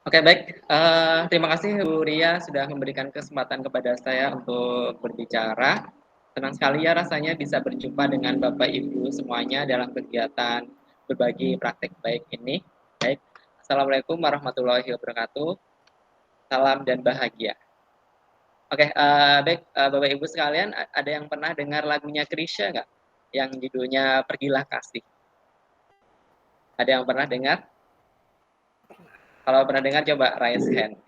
Oke, baik. Terima kasih Bu Ria sudah memberikan kesempatan kepada saya untuk berbicara. Senang sekali ya rasanya bisa berjumpa dengan Bapak Ibu semuanya dalam kegiatan berbagi praktek baik ini. Baik. Assalamualaikum warahmatullahi wabarakatuh. Salam dan bahagia. Oke, baik, Bapak Ibu sekalian, ada yang pernah dengar lagunya Chrisye nggak? Yang judulnya Pergilah Kasih. Ada yang pernah dengar? Kalau pernah dengar coba raise hand.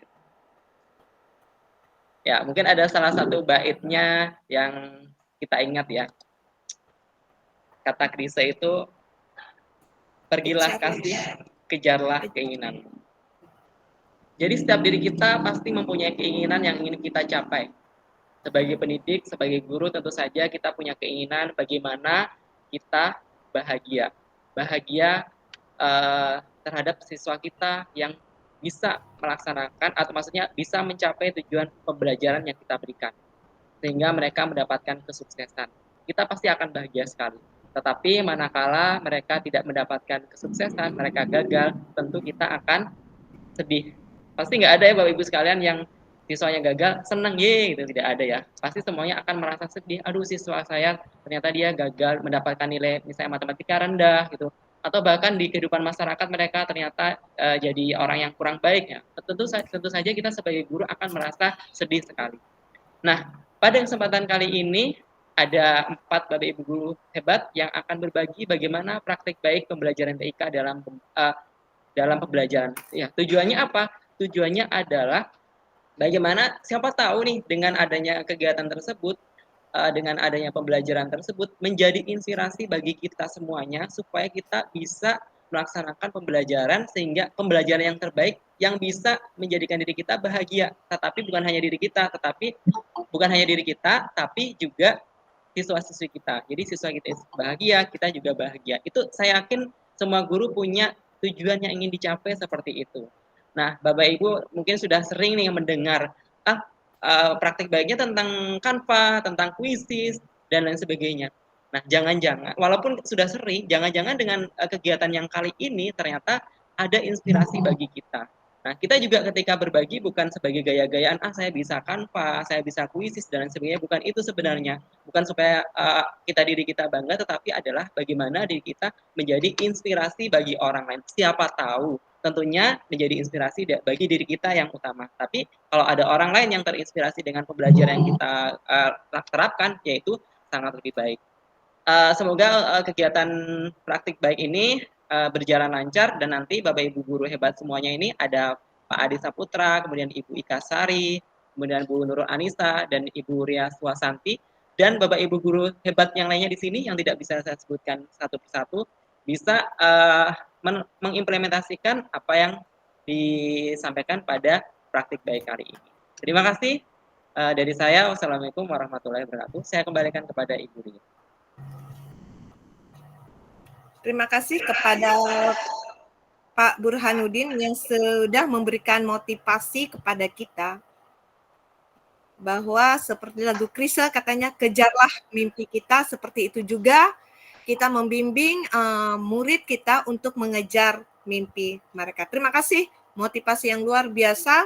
Ya, mungkin ada salah satu baitnya yang kita ingat ya. Kata Chrisye itu, pergilah kasih, kejarlah keinginan. Jadi setiap diri kita pasti mempunyai keinginan yang ingin kita capai. Sebagai pendidik, sebagai guru tentu saja kita punya keinginan bagaimana kita bahagia. Bahagia terhadap siswa kita yang bisa melaksanakan atau maksudnya bisa mencapai tujuan pembelajaran yang kita berikan. Sehingga mereka mendapatkan kesuksesan. Kita pasti akan bahagia sekali. Tetapi manakala mereka tidak mendapatkan kesuksesan, mereka gagal, tentu kita akan sedih. Pasti nggak ada ya Bapak Ibu sekalian yang siswanya gagal, senang ye gitu, tidak ada ya. Pasti semuanya akan merasa sedih. Aduh, siswa saya ternyata dia gagal mendapatkan nilai misalnya matematika rendah gitu. Atau bahkan di kehidupan masyarakat mereka ternyata jadi orang yang kurang baik ya. Tentu saja kita sebagai guru akan merasa sedih sekali. Nah, pada kesempatan kali ini ada 4 Bapak Ibu guru hebat yang akan berbagi bagaimana praktik baik pembelajaran TIK dalam pembelajaran. Ya, tujuannya apa? Tujuannya adalah bagaimana siapa tahu nih dengan adanya kegiatan tersebut, dengan adanya pembelajaran tersebut menjadi inspirasi bagi kita semuanya supaya kita bisa melaksanakan pembelajaran sehingga pembelajaran yang terbaik yang bisa menjadikan diri kita bahagia. Tetapi bukan hanya diri kita, tapi juga siswa-siswi kita. Jadi siswa kita bahagia, kita juga bahagia. Itu saya yakin semua guru punya tujuan yang ingin dicapai seperti itu. Nah, Bapak Ibu mungkin sudah sering nih mendengar praktik baiknya tentang Canva, tentang Quizizz dan lain sebagainya. Nah, jangan-jangan walaupun sudah sering, jangan-jangan dengan kegiatan yang kali ini ternyata ada inspirasi bagi kita. Nah, kita juga ketika berbagi bukan sebagai gaya-gayaan, saya bisa Canva, saya bisa Quizizz dan lain sebagainya, bukan itu sebenarnya. Bukan supaya diri kita bangga, tetapi adalah bagaimana diri kita menjadi inspirasi bagi orang lain. Siapa tahu tentunya menjadi inspirasi bagi diri kita yang utama. Tapi kalau ada orang lain yang terinspirasi dengan pembelajaran yang kita terapkan, yaitu sangat lebih baik. Semoga kegiatan praktik baik ini berjalan lancar dan nanti Bapak Ibu guru hebat semuanya ini ada Pak Adi Saputra, kemudian Ibu Ika Sari, kemudian Bu Nurul Anissa dan Ibu Ria Suwasanti dan Bapak Ibu guru hebat yang lainnya di sini yang tidak bisa saya sebutkan satu persatu bisa mengimplementasikan apa yang disampaikan pada praktik baik kali ini. Terima kasih dari saya. Wassalamualaikum warahmatullahi wabarakatuh. Saya kembalikan kepada Ibu Ria. Terima kasih kepada Pak Burhanuddin yang sudah memberikan motivasi kepada kita bahwa seperti lagu Chrisye katanya kejarlah mimpi kita, seperti itu juga kita membimbing murid kita untuk mengejar mimpi mereka. Terima kasih, motivasi yang luar biasa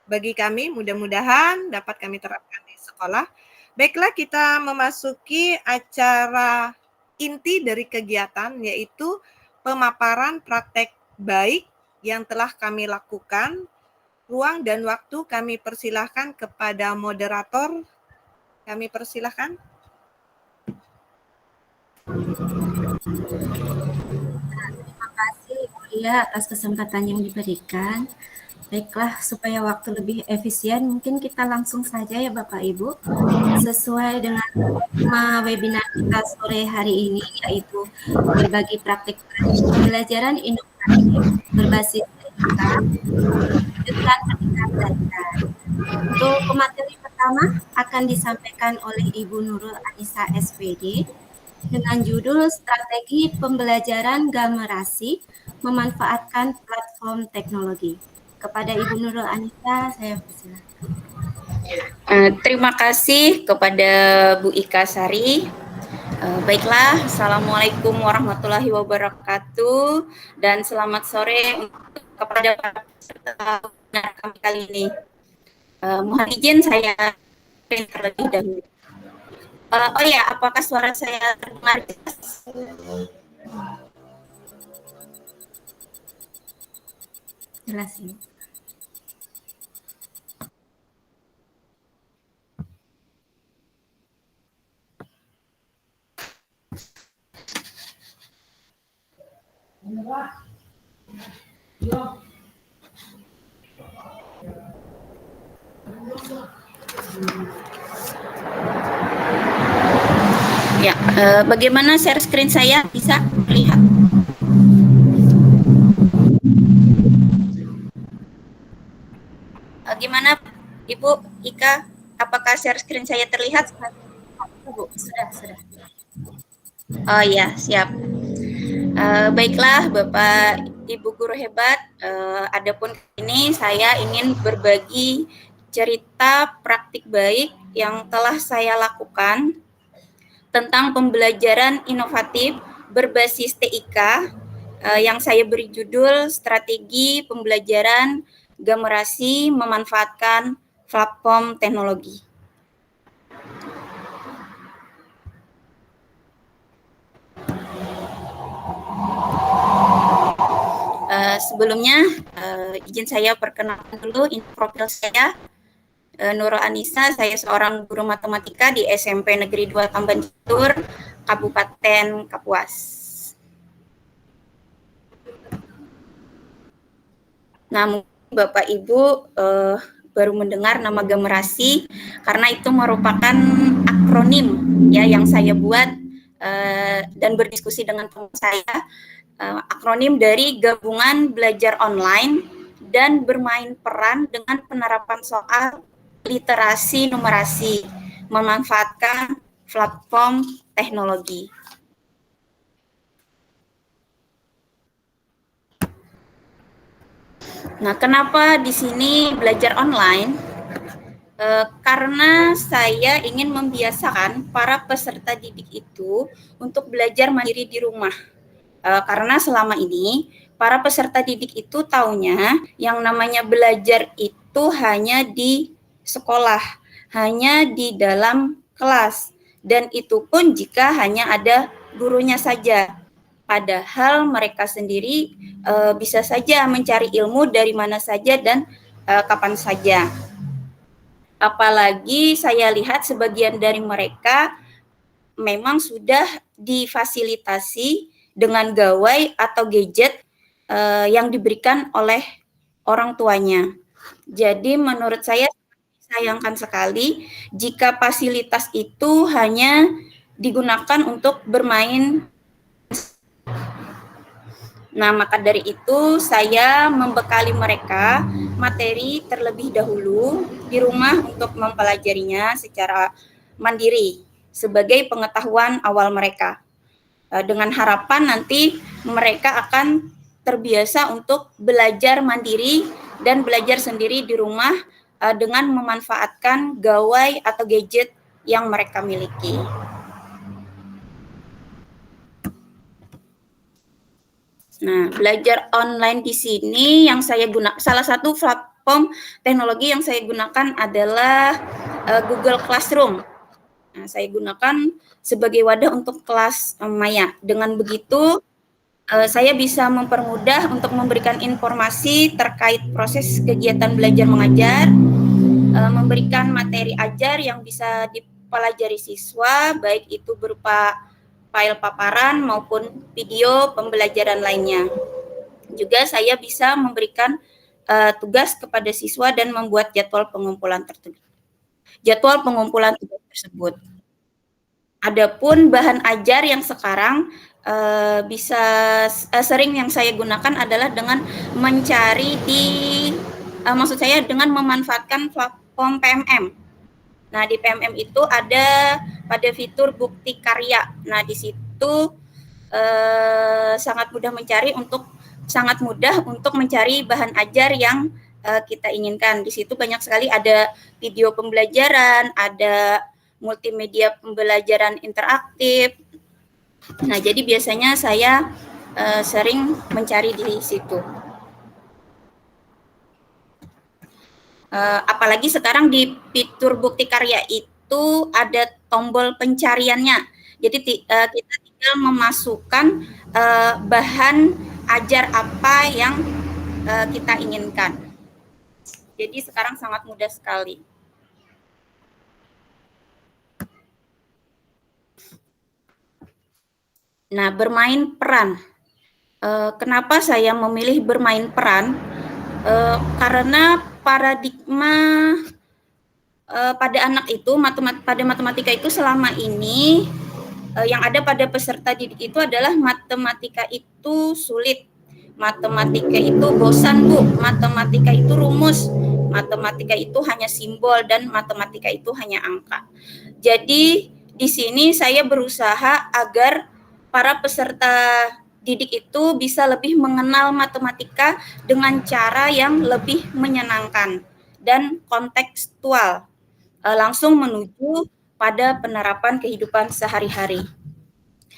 bagi kami, mudah-mudahan dapat kami terapkan di sekolah. Baiklah, kita memasuki acara inti dari kegiatan, yaitu pemaparan praktek baik yang telah kami lakukan. Ruang dan waktu kami persilahkan kepada moderator. Kami persilahkan. Terima kasih Bu Ria atas kesempatan yang diberikan. Baiklah, supaya waktu lebih efisien, mungkin kita langsung saja ya Bapak Ibu. Sesuai dengan tema webinar kita sore hari ini, yaitu berbagi praktik pembelajaran inovatif berbasis etika dengan pendidikan belajar. Untuk pemateri pertama akan disampaikan oleh Ibu Nurul Anissa SPD dengan judul Strategi Pembelajaran Gamerasi Memanfaatkan Platform Teknologi. Kepada Ibu Nurul Anissa, saya persilakan. Terima kasih kepada Bu Ika Sari. Baiklah, Assalamualaikum warahmatullahi wabarakatuh dan selamat sore untuk kepada para peserta webinar kami kali ini. Mohon izin saya screen terlebih dahulu. Oh ya, apakah suara saya terdengar jelas? Jelas ini. Ya, bagaimana share screen saya bisa lihat? Gimana Ibu Ika? Apakah share screen saya terlihat? Bu, sudah. Oh ya, siap. Baiklah Bapak Ibu guru hebat, adapun ini saya ingin berbagi cerita praktik baik yang telah saya lakukan tentang pembelajaran inovatif berbasis TIK yang saya beri judul Strategi Pembelajaran Gamerasi Memanfaatkan Platform Teknologi. Sebelumnya izin saya perkenalkan dulu, ini profil saya. Nurul Anissa, saya seorang guru matematika di SMP Negeri 2 Tamban Citur, Kabupaten Kapuas. Nah, mungkin Bapak Ibu baru mendengar nama Gamerasi karena itu merupakan akronim ya yang saya buat dan berdiskusi dengan teman saya, akronim dari Gabungan Belajar Online dan Bermain Peran dengan Penerapan Soal Literasi Numerasi Memanfaatkan Platform Teknologi. Nah, kenapa di sini belajar online? Karena saya ingin membiasakan para peserta didik itu untuk belajar mandiri di rumah. Karena selama ini para peserta didik itu taunya yang namanya belajar itu hanya di sekolah, hanya di dalam kelas, dan itu pun jika hanya ada gurunya saja. Padahal mereka sendiri bisa saja mencari ilmu dari mana saja dan kapan saja. Apalagi saya lihat sebagian dari mereka memang sudah difasilitasi dengan gawai atau gadget yang diberikan oleh orang tuanya. Jadi menurut saya sayangkan sekali jika fasilitas itu hanya digunakan untuk bermain. Nah, maka dari itu saya membekali mereka materi terlebih dahulu di rumah untuk mempelajarinya secara mandiri sebagai pengetahuan awal mereka. Dengan harapan nanti mereka akan terbiasa untuk belajar mandiri dan belajar sendiri di rumah dengan memanfaatkan gawai atau gadget yang mereka miliki. Nah, belajar online di sini yang saya gunakan, salah satu platform teknologi yang saya gunakan adalah Google Classroom. Nah, saya gunakan sebagai wadah untuk kelas maya. Dengan begitu, saya bisa mempermudah untuk memberikan informasi terkait proses kegiatan belajar mengajar, memberikan materi ajar yang bisa dipelajari siswa, baik itu berupa file paparan maupun video pembelajaran lainnya. Juga saya bisa memberikan tugas kepada siswa dan membuat jadwal pengumpulan tugas tersebut. Adapun bahan ajar yang sekarang sering yang saya gunakan adalah dengan mencari maksud saya dengan memanfaatkan platform PMM. Nah, di PMM itu ada pada fitur bukti karya. Nah, di situ sangat mudah untuk mencari bahan ajar yang kita inginkan. Di situ banyak sekali ada video pembelajaran, ada multimedia pembelajaran interaktif. Nah, jadi biasanya saya sering mencari di situ. Apalagi sekarang di fitur bukti karya itu ada tombol pencariannya. Jadi kita tinggal memasukkan bahan ajar apa yang kita inginkan. Jadi sekarang sangat mudah sekali. Nah, bermain peran. Kenapa saya memilih bermain peran? Karena paradigma pada anak itu, pada matematika itu selama ini yang ada pada peserta didik itu adalah matematika itu sulit, matematika itu bosan Bu, matematika itu rumus, matematika itu hanya simbol, dan matematika itu hanya angka. Jadi di sini saya berusaha agar para peserta didik itu bisa lebih mengenal matematika dengan cara yang lebih menyenangkan dan kontekstual, langsung menuju pada penerapan kehidupan sehari-hari.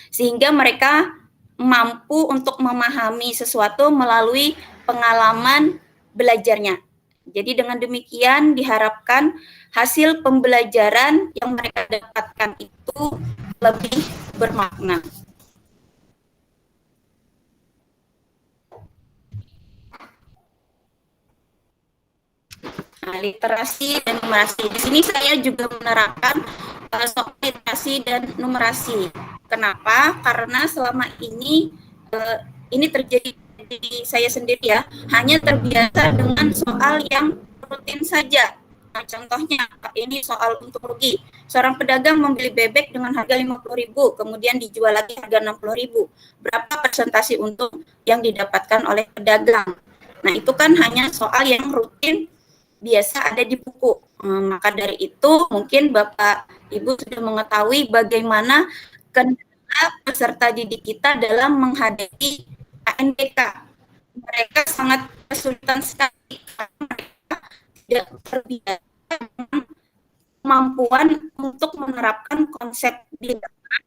Sehingga mereka mampu untuk memahami sesuatu melalui pengalaman belajarnya. Jadi dengan demikian diharapkan hasil pembelajaran yang mereka dapatkan itu lebih bermakna. Nah, literasi dan numerasi. Di sini saya juga menerapkan soal literasi dan numerasi. Kenapa? Karena selama ini terjadi di saya sendiri ya, hanya terbiasa dengan soal yang rutin saja. Nah, contohnya ini soal untung rugi. Seorang pedagang membeli bebek dengan harga 50.000, kemudian dijual lagi harga 60.000. Berapa persentase untung yang didapatkan oleh pedagang? Nah, itu kan hanya soal yang rutin biasa ada di buku. Maka dari itu mungkin Bapak Ibu sudah mengetahui bagaimana kendala peserta didik kita dalam menghadapi ANBK. Mereka sangat kesulitan sekali karena mereka tidak terbiasa dengan kemampuan untuk menerapkan konsep bilangan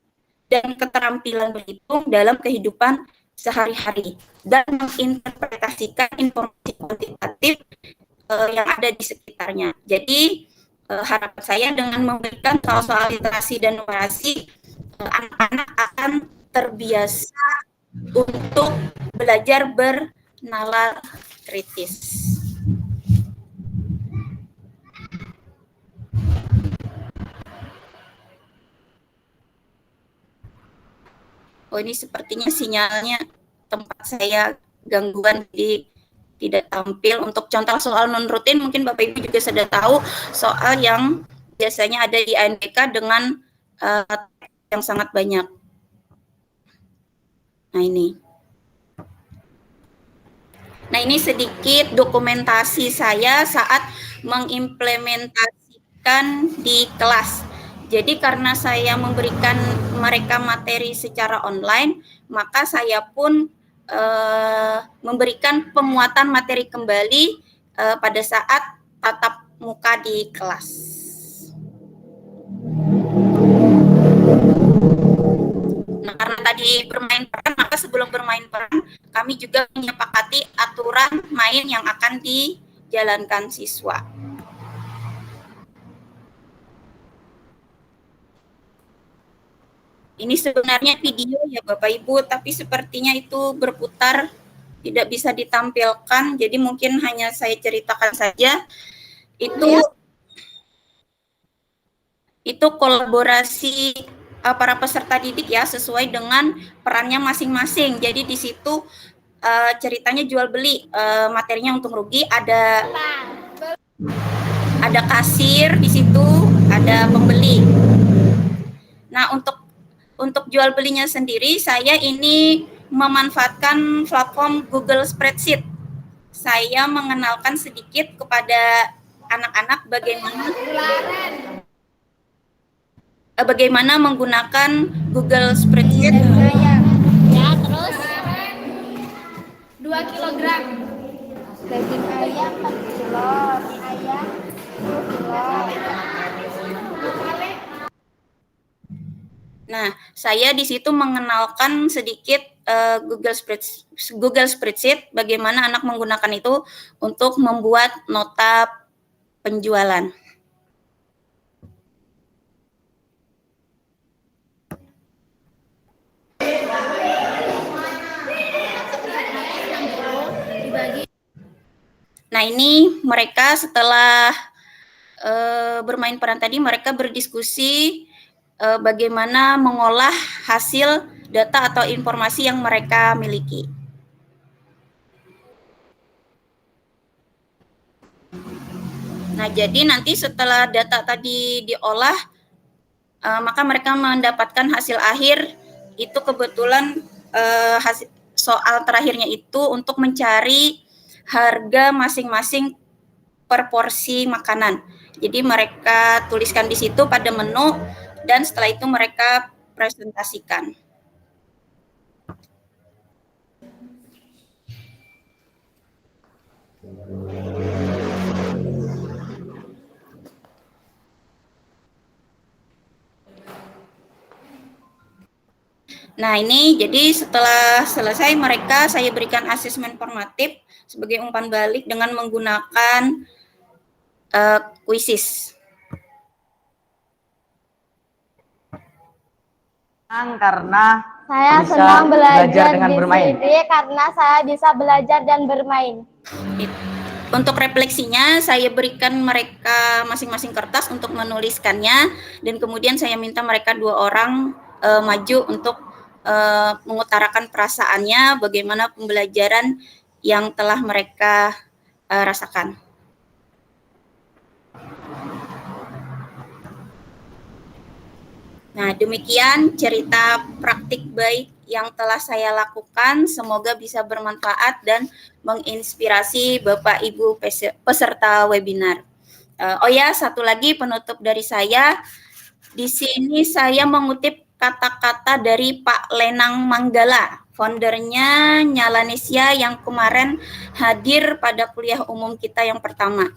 dan keterampilan berhitung dalam kehidupan sehari-hari dan menginterpretasikan informasi kuantitatif yang ada di sekitarnya. Jadi harapan saya dengan memberikan soal literasi dan numerasi, anak-anak akan terbiasa untuk belajar bernalar kritis. Oh, ini sepertinya sinyalnya tempat saya gangguan di tidak tampil. Untuk contoh soal non rutin mungkin Bapak Ibu juga sudah tahu, soal yang biasanya ada di ANBK dengan yang sangat banyak. Nah ini sedikit dokumentasi saya saat mengimplementasikan di kelas. Jadi karena saya memberikan mereka materi secara online, maka saya pun memberikan penguatan materi kembali pada saat tatap muka di kelas. Nah, karena tadi bermain peran, maka sebelum bermain peran, kami juga menyepakati aturan main yang akan dijalankan siswa. Ini sebenarnya video ya Bapak Ibu, tapi sepertinya itu berputar, tidak bisa ditampilkan, jadi mungkin hanya saya ceritakan saja. Itu kolaborasi para peserta didik ya, sesuai dengan perannya masing-masing. Jadi di situ ceritanya jual beli, materinya untung rugi, ada kasir di situ, ada pembeli. Nah, untuk jual belinya sendiri, saya ini memanfaatkan platform Google Spreadsheet. Saya mengenalkan sedikit kepada anak-anak bagaimana menggunakan Google Spreadsheet. Ya, terus 2 kilogram daging ayam 4 kilo, ayam 10 kilo. Nah, saya di situ mengenalkan sedikit Google Spreadsheet, bagaimana anak menggunakan itu untuk membuat nota penjualan. Nah, ini mereka setelah bermain peran tadi, mereka berdiskusi bagaimana mengolah hasil data atau informasi yang mereka miliki. Nah, jadi nanti setelah data tadi diolah, maka mereka mendapatkan hasil akhir. Itu kebetulan soal terakhirnya itu untuk mencari harga masing-masing per porsi makanan. Jadi mereka tuliskan di situ pada menu dan setelah itu mereka presentasikan. Nah, ini jadi setelah selesai saya berikan asesmen formatif sebagai umpan balik dengan menggunakan kuisis. Karena Saya bisa senang belajar belajar dengan di bermain. sini karena saya bisa belajar dan bermain. Untuk refleksinya, saya berikan mereka masing-masing kertas untuk menuliskannya, dan kemudian saya minta mereka 2 orang maju untuk mengutarakan perasaannya, bagaimana pembelajaran yang telah mereka rasakan. Nah, demikian cerita praktik baik yang telah saya lakukan. Semoga bisa bermanfaat dan menginspirasi Bapak Ibu peserta webinar. Oh ya, satu lagi penutup dari saya. Di sini saya mengutip kata-kata dari Pak Lenang Manggala, foundernya Nyalanesia yang kemarin hadir pada kuliah umum kita yang pertama.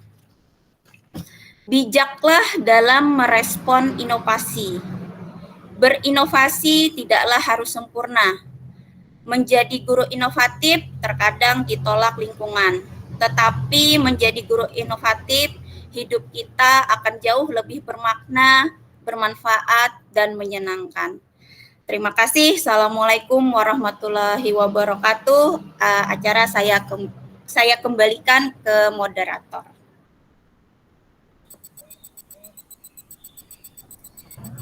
Bijaklah dalam merespon inovasi. Berinovasi tidaklah harus sempurna. Menjadi guru inovatif terkadang ditolak lingkungan. Tetapi menjadi guru inovatif, hidup kita akan jauh lebih bermakna, bermanfaat, dan menyenangkan. Terima kasih. Assalamualaikum warahmatullahi wabarakatuh. Acara saya kembalikan ke moderator.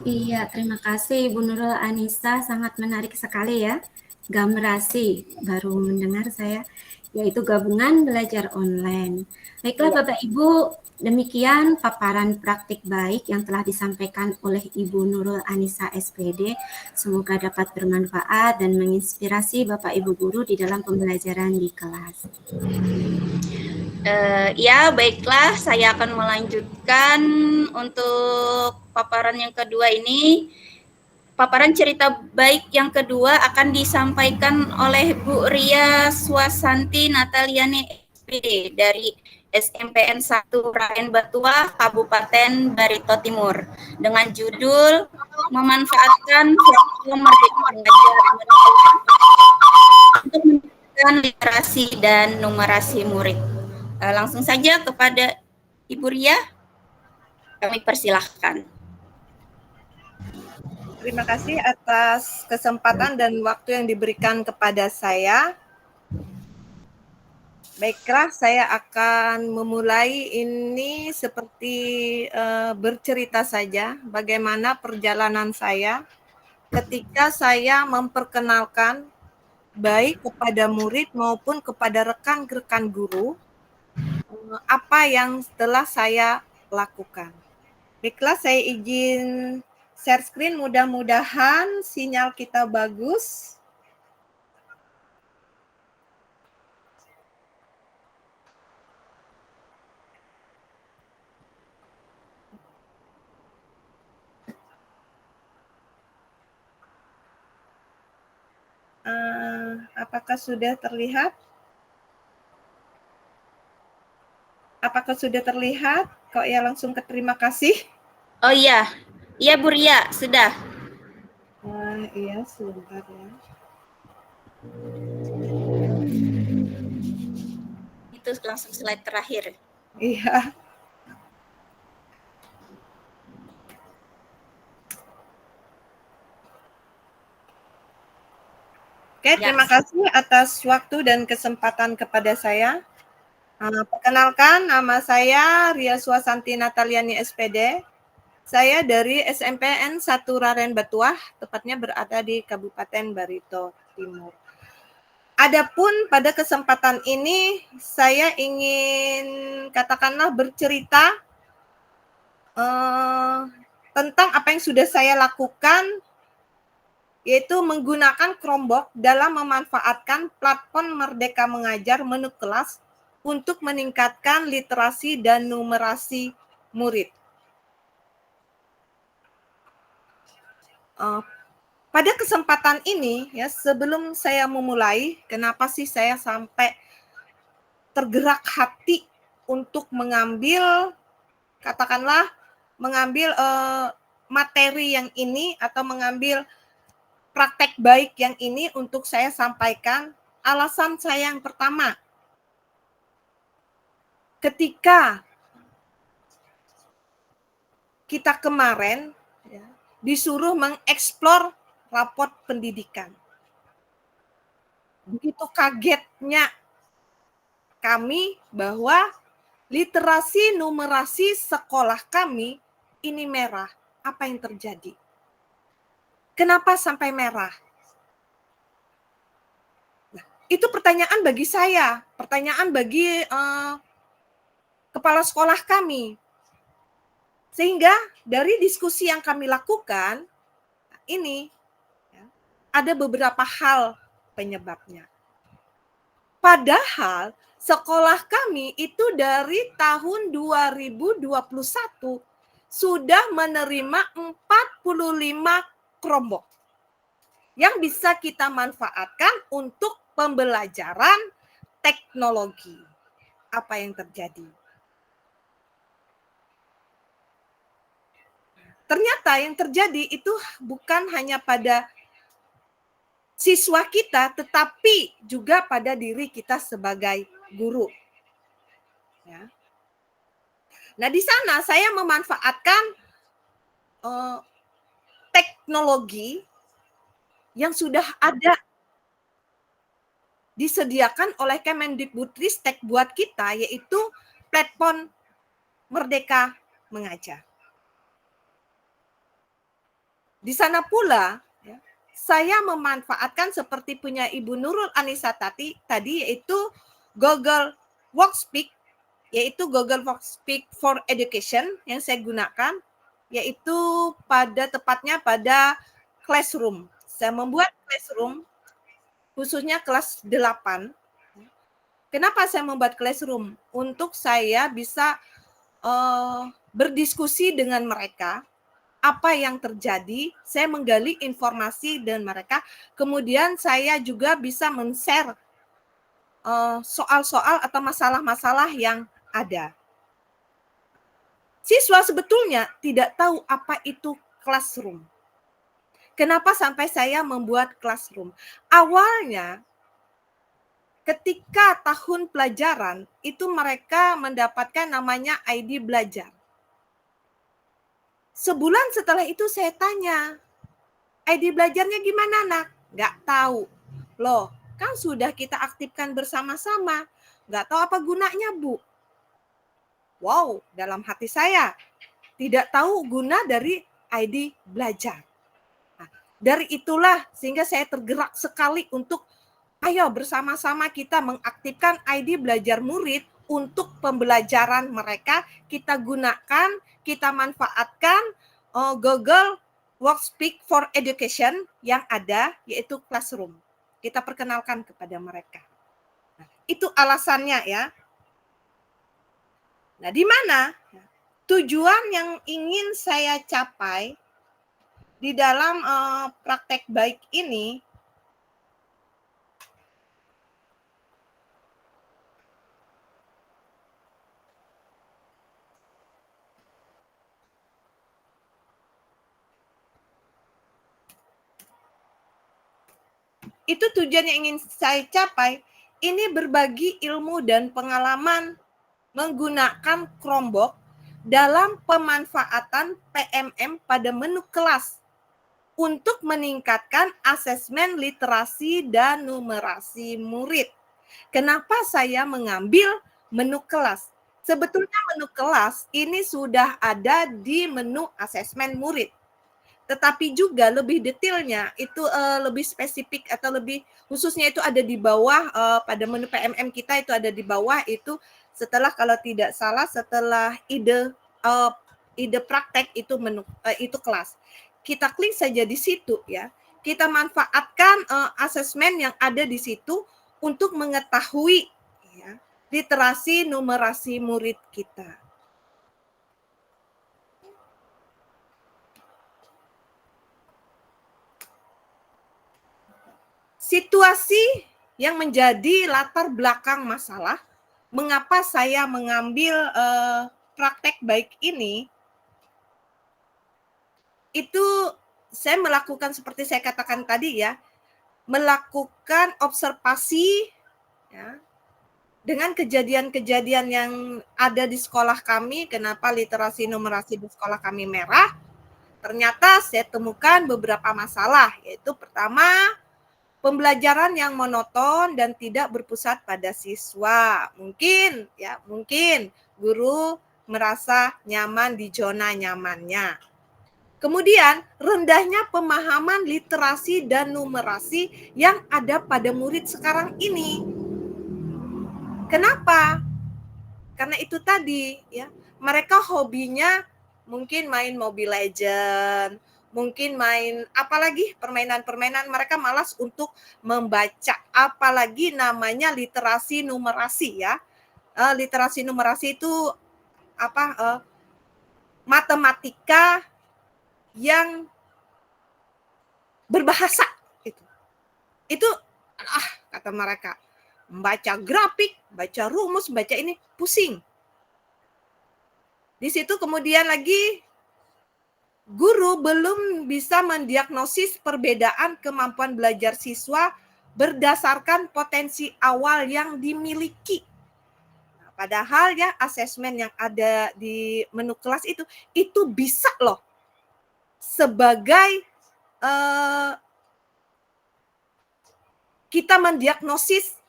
Iya, terima kasih Ibu Nurul Anissa, sangat menarik sekali ya. Gamrasi, baru mendengar saya, yaitu gabungan belajar online. Baiklah Bapak Ibu, demikian paparan praktik baik yang telah disampaikan oleh Ibu Nurul Anissa SPD. Semoga dapat bermanfaat dan menginspirasi Bapak Ibu guru di dalam pembelajaran di kelas. Ya, baiklah, saya akan melanjutkan untuk paparan yang kedua ini. Paparan cerita baik yang kedua akan disampaikan oleh Bu Ria Swasanti Nataliani SPD dari SMPN 1 Raden Batua, Kabupaten Barito Timur, dengan judul memanfaatkan platform Merdeka Belajar untuk meningkatkan literasi dan numerasi murid. Langsung saja kepada Ibu Ria, kami persilahkan. Terima kasih atas kesempatan dan waktu yang diberikan kepada saya. Baiklah, saya akan memulai ini seperti bercerita saja bagaimana perjalanan saya ketika saya memperkenalkan baik kepada murid maupun kepada rekan-rekan guru apa yang telah saya lakukan. Baiklah, saya izin share screen, mudah-mudahan sinyal kita bagus. Apakah sudah terlihat? Apakah sudah terlihat? Kok ya langsung ke terima kasih? Oh iya, iya Bu Ria, sudah. Iya, sebentar ya. Itu langsung slide terakhir. Iya. Oke, terima kasih atas waktu dan kesempatan kepada saya. Perkenalkan, nama saya Ria Suasanti Nataliani SPD. Saya dari SMPN 1 Raren Batuah, tepatnya berada di Kabupaten Barito Timur. Adapun pada kesempatan ini, saya ingin katakanlah bercerita tentang apa yang sudah saya lakukan, yaitu menggunakan Chromebook dalam memanfaatkan platform Merdeka Mengajar menu kelas untuk meningkatkan literasi dan numerasi murid. Pada kesempatan ini, ya, sebelum saya memulai, kenapa sih saya sampai tergerak hati untuk mengambil, katakanlah, mengambil materi yang ini atau mengambil praktek baik yang ini untuk saya sampaikan. Alasan saya yang pertama, ketika kita kemarin ya, disuruh mengeksplor raport pendidikan, begitu kagetnya kami bahwa literasi numerasi sekolah kami ini merah. Apa yang terjadi? Kenapa sampai merah? Nah, itu pertanyaan bagi saya, pertanyaan bagi kepala sekolah kami. Sehingga dari diskusi yang kami lakukan, ini ya, ada beberapa hal penyebabnya. Padahal sekolah kami itu dari tahun 2021 sudah menerima 45 Chromebook yang bisa kita manfaatkan untuk pembelajaran teknologi. Apa yang terjadi? Ternyata yang terjadi itu bukan hanya pada siswa kita, tetapi juga pada diri kita sebagai guru. Ya. Nah, di sana saya memanfaatkan teknologi yang sudah ada disediakan oleh Kemendikbudristek buat kita, yaitu platform Merdeka Mengajar. Di sana pula ya, saya memanfaatkan seperti punya Ibu Nurul Anissa tadi, yaitu Google Workspeak, yaitu Google Workspeak for Education yang saya gunakan, yaitu tepatnya pada Classroom. Saya membuat Classroom khususnya kelas 8. Kenapa saya membuat Classroom? Untuk saya bisa berdiskusi dengan mereka, apa yang terjadi, saya menggali informasi dan mereka, kemudian saya juga bisa men-share soal-soal atau masalah-masalah yang ada. Siswa sebetulnya tidak tahu apa itu Classroom. Kenapa sampai saya membuat Classroom? Awalnya, ketika tahun pelajaran, itu mereka mendapatkan namanya ID belajar. Sebulan setelah itu saya tanya, ID belajarnya gimana nak? Nggak tahu. Loh, kan sudah kita aktifkan bersama-sama. Nggak tahu apa gunanya, Bu. Wow, dalam hati saya tidak tahu guna dari ID belajar. Nah, dari itulah sehingga saya tergerak sekali untuk ayo bersama-sama kita mengaktifkan ID belajar murid untuk pembelajaran mereka. Kita gunakan, kita manfaatkan Google Workspeak for Education yang ada, yaitu Classroom. Kita perkenalkan kepada mereka. Nah, itu alasannya ya. Nah, di mana tujuan yang ingin saya capai di dalam praktek baik ini, itu tujuan yang ingin saya capai, ini berbagi ilmu dan pengalaman menggunakan Chromebook dalam pemanfaatan PMM pada menu kelas. untuk meningkatkan asesmen literasi dan numerasi murid. Kenapa saya mengambil menu kelas? Sebetulnya menu kelas ini sudah ada di menu asesmen murid. Tetapi juga lebih detailnya itu lebih spesifik atau lebih khususnya itu ada di bawah pada menu PMM kita itu ada di bawah itu setelah kalau tidak salah setelah ide praktek itu menu itu kelas. Kita klik saja di situ ya. Kita manfaatkan asesmen yang ada di situ untuk mengetahui ya, literasi numerasi murid kita. Situasi yang menjadi latar belakang masalah, mengapa saya mengambil praktek baik ini, itu saya melakukan seperti saya katakan tadi ya, melakukan observasi ya, dengan kejadian-kejadian yang ada di sekolah kami, kenapa literasi numerasi di sekolah kami merah, ternyata saya temukan beberapa masalah, yaitu pertama, pembelajaran yang monoton dan tidak berpusat pada siswa. Mungkin guru merasa nyaman di zona nyamannya. Kemudian rendahnya pemahaman literasi dan numerasi yang ada pada murid sekarang ini. Kenapa? Karena itu tadi ya, mereka hobinya mungkin main Mobile Legends, mungkin main apalagi permainan-permainan, mereka malas untuk membaca, apalagi namanya literasi numerasi ya. Literasi numerasi itu matematika yang berbahasa itu kata mereka, membaca grafik, baca rumus, baca ini pusing. Di situ kemudian lagi guru belum bisa mendiagnosis perbedaan kemampuan belajar siswa berdasarkan potensi awal yang dimiliki. Nah, padahal ya asesmen yang ada di menu kelas itu bisa loh sebagai kita mendiagnosis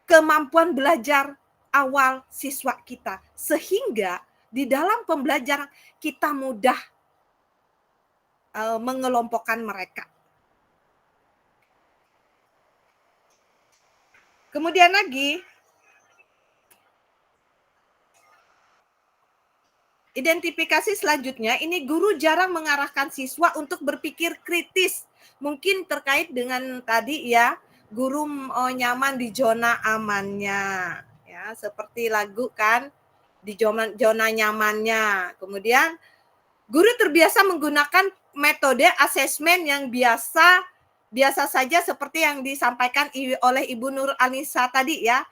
kemampuan belajar awal siswa kita. Sehingga di dalam pembelajaran kita mudah mengelompokkan mereka. Kemudian lagi, identifikasi selanjutnya, ini guru jarang mengarahkan siswa untuk berpikir kritis. Mungkin terkait dengan tadi ya, guru nyaman di zona amannya. Ya, seperti lagu kan, di zona nyamannya. Kemudian, guru terbiasa menggunakan metode asesmen yang biasa saja seperti yang disampaikan oleh Ibu Nur Anissa tadi ya.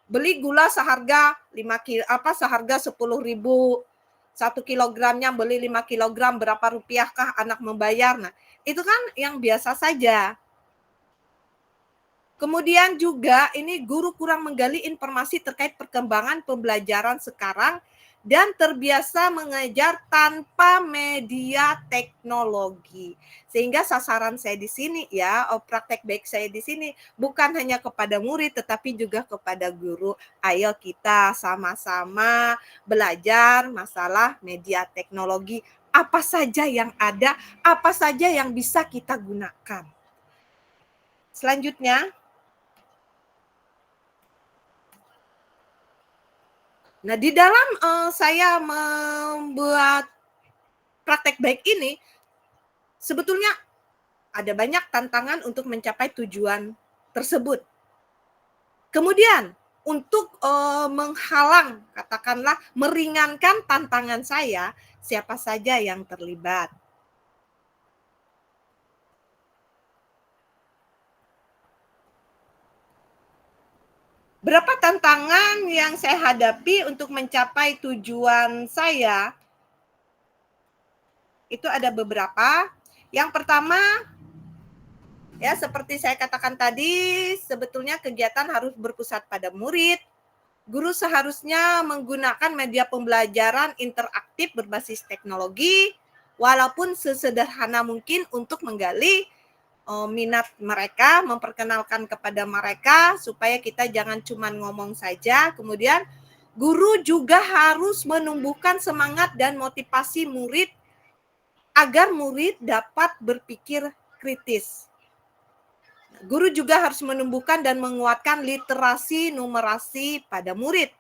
Beli gula seharga 10.000, 1 kilogramnya beli 5 kilogram, berapa rupiahkah anak membayar? Nah, itu kan yang biasa saja. Kemudian juga ini guru kurang menggali informasi terkait perkembangan pembelajaran sekarang dan terbiasa mengajar tanpa media teknologi. Sehingga sasaran saya di sini ya, praktek baik saya di sini bukan hanya kepada murid tetapi juga kepada guru. Ayo kita sama-sama belajar masalah media teknologi. Apa saja yang ada, apa saja yang bisa kita gunakan. Selanjutnya, nah, di dalam saya membuat praktek baik ini, sebetulnya ada banyak tantangan untuk mencapai tujuan tersebut. Kemudian, untuk menghalang, katakanlah meringankan tantangan saya, siapa saja yang terlibat. Berapa tantangan yang saya hadapi untuk mencapai tujuan saya? Itu ada beberapa. Yang pertama, ya seperti saya katakan tadi, sebetulnya kegiatan harus berpusat pada murid. Guru seharusnya menggunakan media pembelajaran interaktif berbasis teknologi. walaupun sesederhana mungkin untuk menggali minat mereka, memperkenalkan kepada mereka supaya kita jangan cuma ngomong saja. Kemudian guru juga harus menumbuhkan semangat dan motivasi murid agar murid dapat berpikir kritis. Guru juga harus menumbuhkan dan menguatkan literasi numerasi pada murid.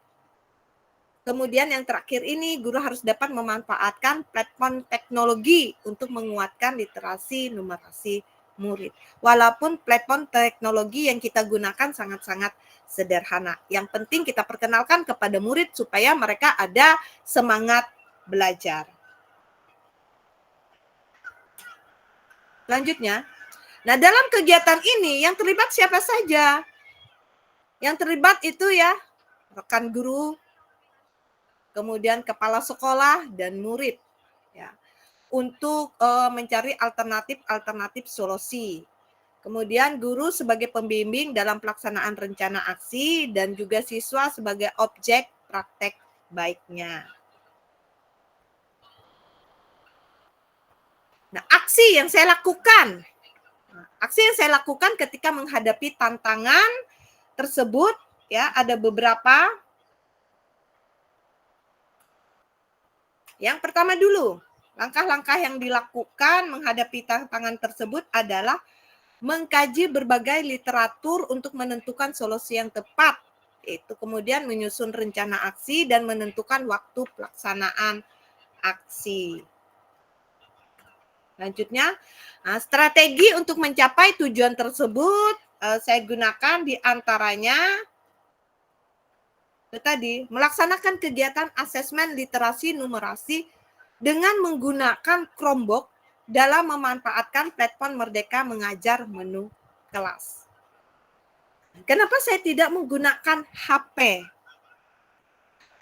Kemudian yang terakhir ini, guru harus dapat memanfaatkan platform teknologi untuk menguatkan literasi numerasi murid. Walaupun platform teknologi yang kita gunakan sangat-sangat sederhana. Yang penting kita perkenalkan kepada murid supaya mereka ada semangat belajar. Selanjutnya, nah dalam kegiatan ini yang terlibat siapa saja? Yang terlibat itu ya rekan guru, kemudian kepala sekolah dan murid ya, untuk mencari alternatif solusi. Kemudian guru sebagai pembimbing dalam pelaksanaan rencana aksi dan juga siswa sebagai objek praktek baiknya. Nah, aksi yang saya lakukan ketika menghadapi tantangan tersebut ya, ada beberapa. Yang pertama dulu, langkah-langkah yang dilakukan menghadapi tantangan tersebut adalah mengkaji berbagai literatur untuk menentukan solusi yang tepat, yaitu kemudian menyusun rencana aksi dan menentukan waktu pelaksanaan aksi. Selanjutnya, strategi untuk mencapai tujuan tersebut saya gunakan di antaranya tadi melaksanakan kegiatan asesmen literasi numerasi dengan menggunakan Chromebook dalam memanfaatkan platform Merdeka Mengajar menu kelas. Kenapa saya tidak menggunakan HP?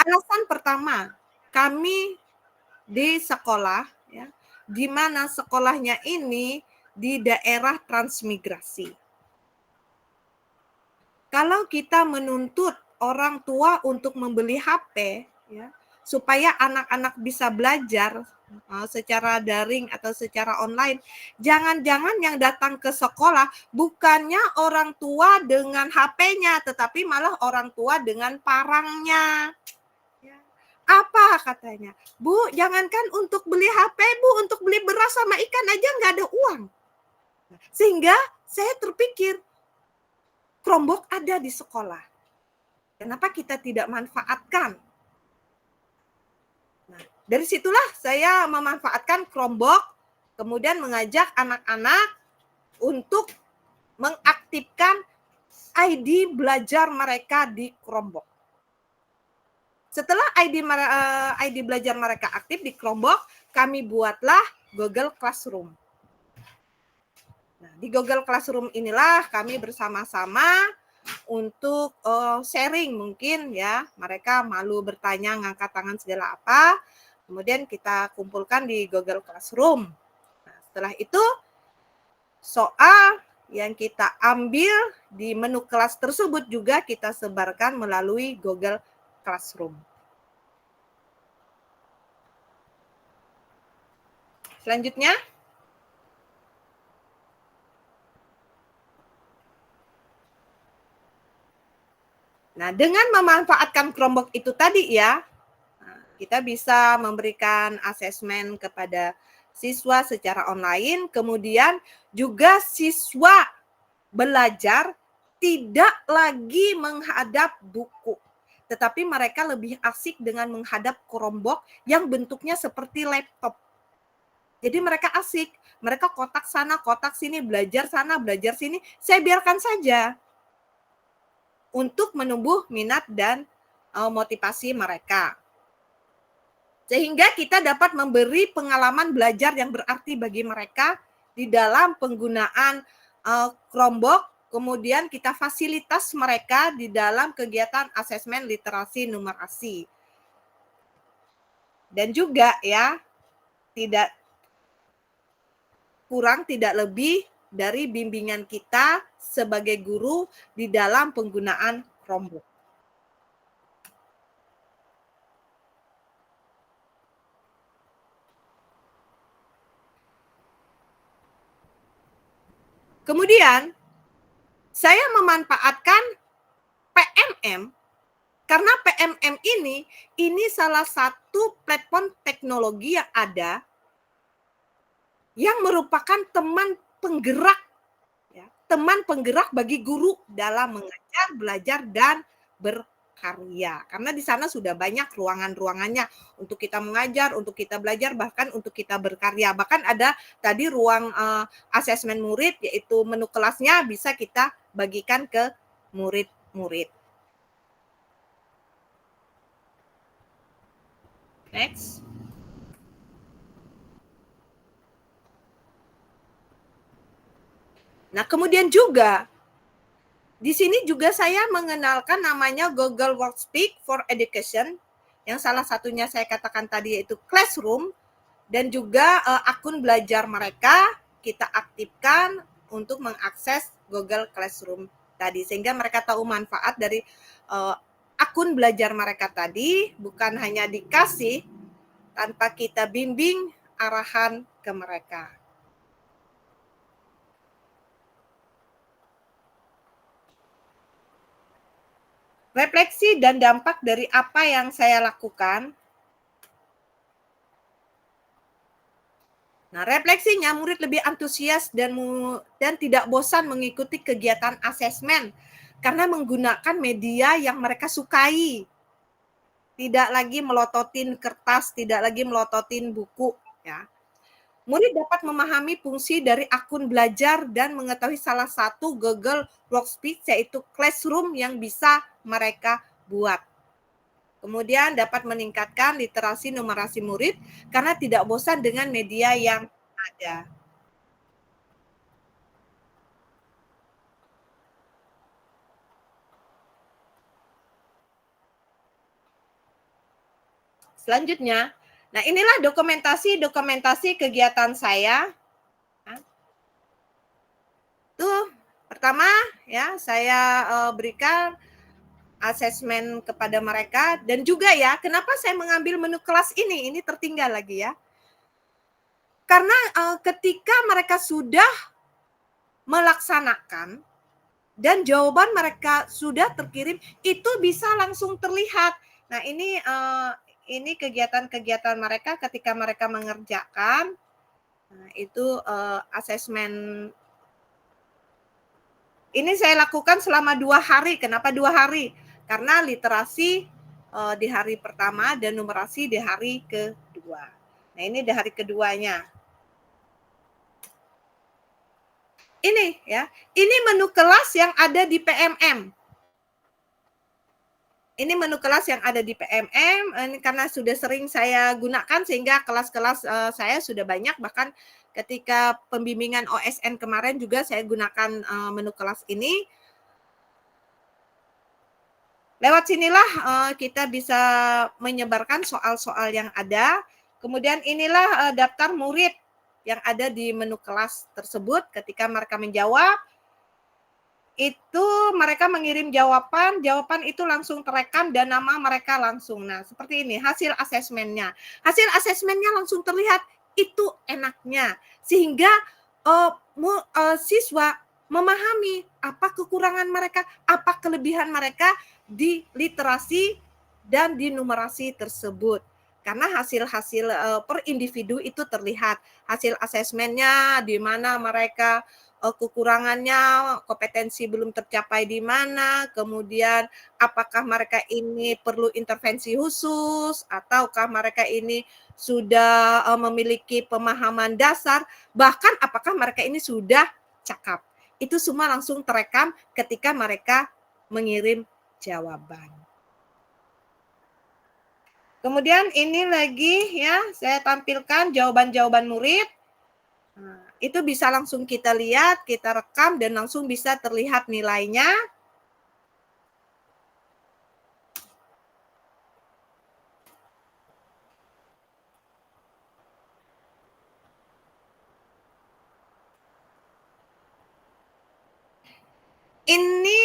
Alasan pertama, kami di sekolah, ya, di mana sekolahnya ini di daerah transmigrasi. Kalau kita menuntut orang tua untuk membeli HP, ya, supaya anak-anak bisa belajar secara daring atau secara online, jangan-jangan yang datang ke sekolah bukannya orang tua dengan HP-nya, tetapi malah orang tua dengan parangnya. Ya. Apa katanya? Bu, jangankan untuk beli HP, Bu, untuk beli beras sama ikan aja nggak ada uang. Sehingga saya terpikir, Chromebook ada di sekolah. Kenapa kita tidak manfaatkan? Nah, dari situlah saya memanfaatkan Chromebook, kemudian mengajak anak-anak untuk mengaktifkan ID belajar mereka di Chromebook. Setelah ID belajar mereka aktif di Chromebook, kami buatlah Google Classroom. Nah, di Google Classroom inilah kami bersama-sama untuk sharing mungkin ya, mereka malu bertanya, ngangkat tangan segala apa, kemudian kita kumpulkan di Google Classroom. Nah, setelah itu soal yang kita ambil di menu kelas tersebut juga kita sebarkan melalui Google Classroom. Selanjutnya, nah, dengan memanfaatkan Chromebook itu tadi ya, kita bisa memberikan asesmen kepada siswa secara online, kemudian juga siswa belajar tidak lagi menghadap buku, tetapi mereka lebih asik dengan menghadap Chromebook yang bentuknya seperti laptop. Jadi mereka asik, mereka kotak sana, kotak sini, belajar sana, belajar sini, saya biarkan saja untuk menumbuh minat dan motivasi mereka. Sehingga kita dapat memberi pengalaman belajar yang berarti bagi mereka di dalam penggunaan Chromebook, kemudian kita fasilitas mereka di dalam kegiatan asesmen literasi numerasi. Dan juga ya, tidak kurang tidak lebih dari bimbingan kita sebagai guru di dalam penggunaan Chromebook. Kemudian saya memanfaatkan PMM karena PMM ini salah satu platform teknologi yang ada yang merupakan teman penggerak, ya, teman penggerak bagi guru dalam mengajar, belajar, dan berkarya. Karena di sana sudah banyak ruangan-ruangannya untuk kita mengajar, untuk kita belajar, bahkan untuk kita berkarya. Bahkan ada tadi ruang asesmen murid, yaitu menu kelasnya bisa kita bagikan ke murid-murid. Next. Nah, kemudian juga di sini juga saya mengenalkan namanya Google Workspace for Education, yang salah satunya saya katakan tadi yaitu Classroom, dan juga akun belajar mereka kita aktifkan untuk mengakses Google Classroom tadi, sehingga mereka tahu manfaat dari akun belajar mereka tadi, bukan hanya dikasih tanpa kita bimbing arahan ke mereka. Refleksi dan dampak dari apa yang saya lakukan. Nah, refleksinya murid lebih antusias dan tidak bosan mengikuti kegiatan asesmen karena menggunakan media yang mereka sukai. Tidak lagi melototin kertas, tidak lagi melototin buku, ya. Murid dapat memahami fungsi dari akun belajar dan mengetahui salah satu Google Workspace yaitu Classroom yang bisa mereka buat. Kemudian dapat meningkatkan literasi numerasi murid karena tidak bosan dengan media yang ada. Selanjutnya, nah inilah dokumentasi kegiatan saya. Tuh, pertama ya saya berikan asesmen kepada mereka, dan juga ya kenapa saya mengambil menu kelas ini tertinggal lagi ya. Karena ketika mereka sudah melaksanakan dan jawaban mereka sudah terkirim, itu bisa langsung terlihat. Nah, ini kegiatan-kegiatan mereka ketika mereka mengerjakan. Nah, itu asesmen. Ini saya lakukan selama 2 hari. Kenapa 2 hari? Karena literasi di hari pertama dan numerasi di hari kedua. Nah, ini di hari keduanya. Ini ya, ini menu kelas yang ada di PMM. Ini menu kelas yang ada di PMM, ini karena sudah sering saya gunakan sehingga kelas-kelas saya sudah banyak, bahkan ketika pembimbingan OSN kemarin juga saya gunakan menu kelas ini. Lewat sinilah kita bisa menyebarkan soal-soal yang ada. Kemudian inilah daftar murid yang ada di menu kelas tersebut. Ketika mereka menjawab, itu mereka mengirim jawaban itu langsung terekam dan nama mereka langsung. Nah, seperti ini hasil asesmennya. Hasil asesmennya langsung terlihat, itu enaknya. Sehingga siswa memahami apa kekurangan mereka, apa kelebihan mereka di literasi dan di numerasi tersebut. Karena hasil-hasil per individu itu terlihat. Hasil asesmennya di mana mereka kekurangannya, kompetensi belum tercapai di mana, kemudian apakah mereka ini perlu intervensi khusus, ataukah mereka ini sudah memiliki pemahaman dasar, bahkan apakah mereka ini sudah cakap. Itu semua langsung terekam ketika mereka mengirim jawaban. Kemudian ini lagi ya, saya tampilkan jawaban-jawaban murid. Nah, itu bisa langsung kita lihat, kita rekam, dan langsung bisa terlihat nilainya. Ini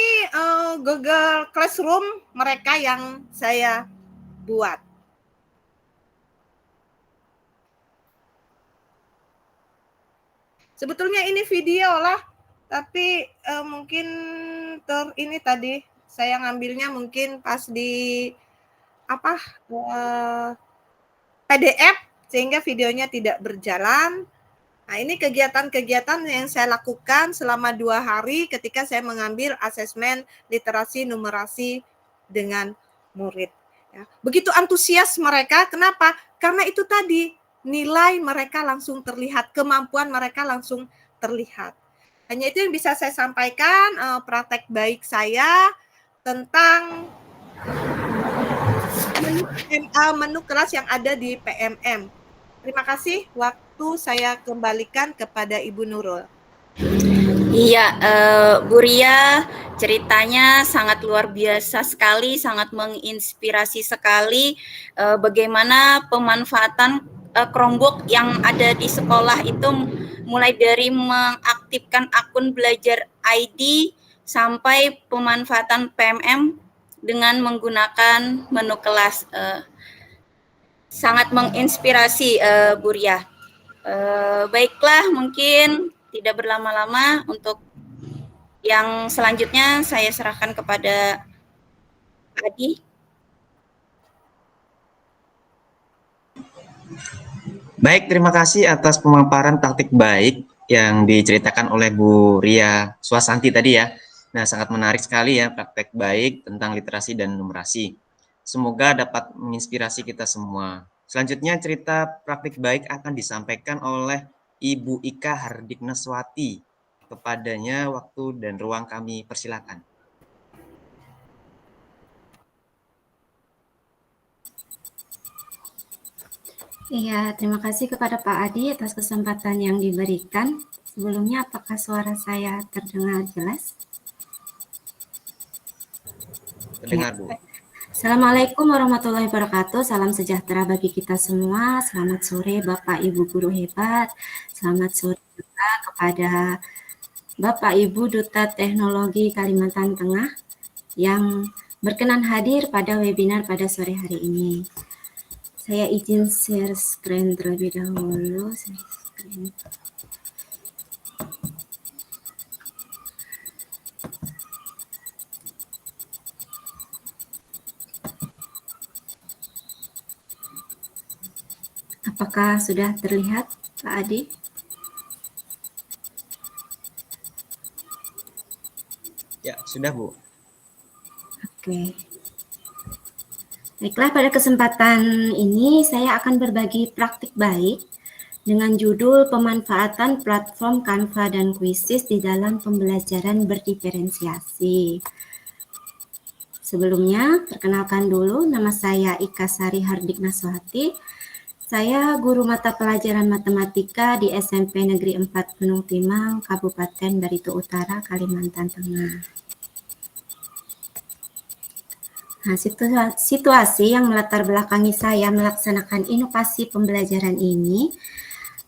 Google Classroom mereka yang saya buat. Sebetulnya ini video lah, Tapi mungkin ini tadi saya ngambilnya mungkin pas di PDF sehingga videonya tidak berjalan. Nah, ini kegiatan-kegiatan yang saya lakukan selama 2 hari ketika saya mengambil asesmen literasi numerasi dengan murid. Ya. Begitu antusias mereka, kenapa? Karena itu tadi, nilai mereka langsung terlihat, kemampuan mereka langsung terlihat. Hanya itu yang bisa saya sampaikan, praktek baik saya tentang menu kelas yang ada di PMM. Terima kasih, waktu saya kembalikan kepada Ibu Nurul. Iya, Bu Ria, ceritanya sangat luar biasa sekali, sangat menginspirasi sekali bagaimana pemanfaatan Chromebook yang ada di sekolah itu, mulai dari mengaktifkan akun belajar ID sampai pemanfaatan PMM dengan menggunakan menu kelas. Sangat menginspirasi, Bu Ria. Baiklah, mungkin tidak berlama-lama, untuk yang selanjutnya saya serahkan kepada Adi. Baik, terima kasih atas pemaparan taktik baik yang diceritakan oleh Bu Ria Suasanti tadi ya. Nah, sangat menarik sekali ya praktek baik tentang literasi dan numerasi. Semoga dapat menginspirasi kita semua. Selanjutnya cerita praktik baik akan disampaikan oleh Ibu Ika Hardiknaswati. Kepadanya waktu dan ruang kami persilakan. Iya, terima kasih kepada Pak Adi atas kesempatan yang diberikan. Sebelumnya, apakah suara saya terdengar jelas? Terdengar, Bu. Assalamualaikum warahmatullahi wabarakatuh. Salam sejahtera bagi kita semua. Selamat sore Bapak Ibu guru hebat. Selamat sore juga kepada Bapak Ibu Duta Teknologi Kalimantan Tengah yang berkenan hadir pada webinar pada sore hari ini. Saya izin share screen terlebih dahulu. Apakah sudah terlihat, Pak Adi? Ya, sudah, Bu. Oke. Baiklah, pada kesempatan ini saya akan berbagi praktik baik dengan judul pemanfaatan platform Canva dan Quizzes di dalam pembelajaran berdiferensiasi. Sebelumnya, perkenalkan dulu, nama saya Ika Sari Hardiknaswati. Saya guru mata pelajaran matematika di SMP Negeri 4 Gunung Timang, Kabupaten Barito Utara, Kalimantan Tengah. Nah, situasi yang melatar belakangi saya melaksanakan inovasi pembelajaran ini,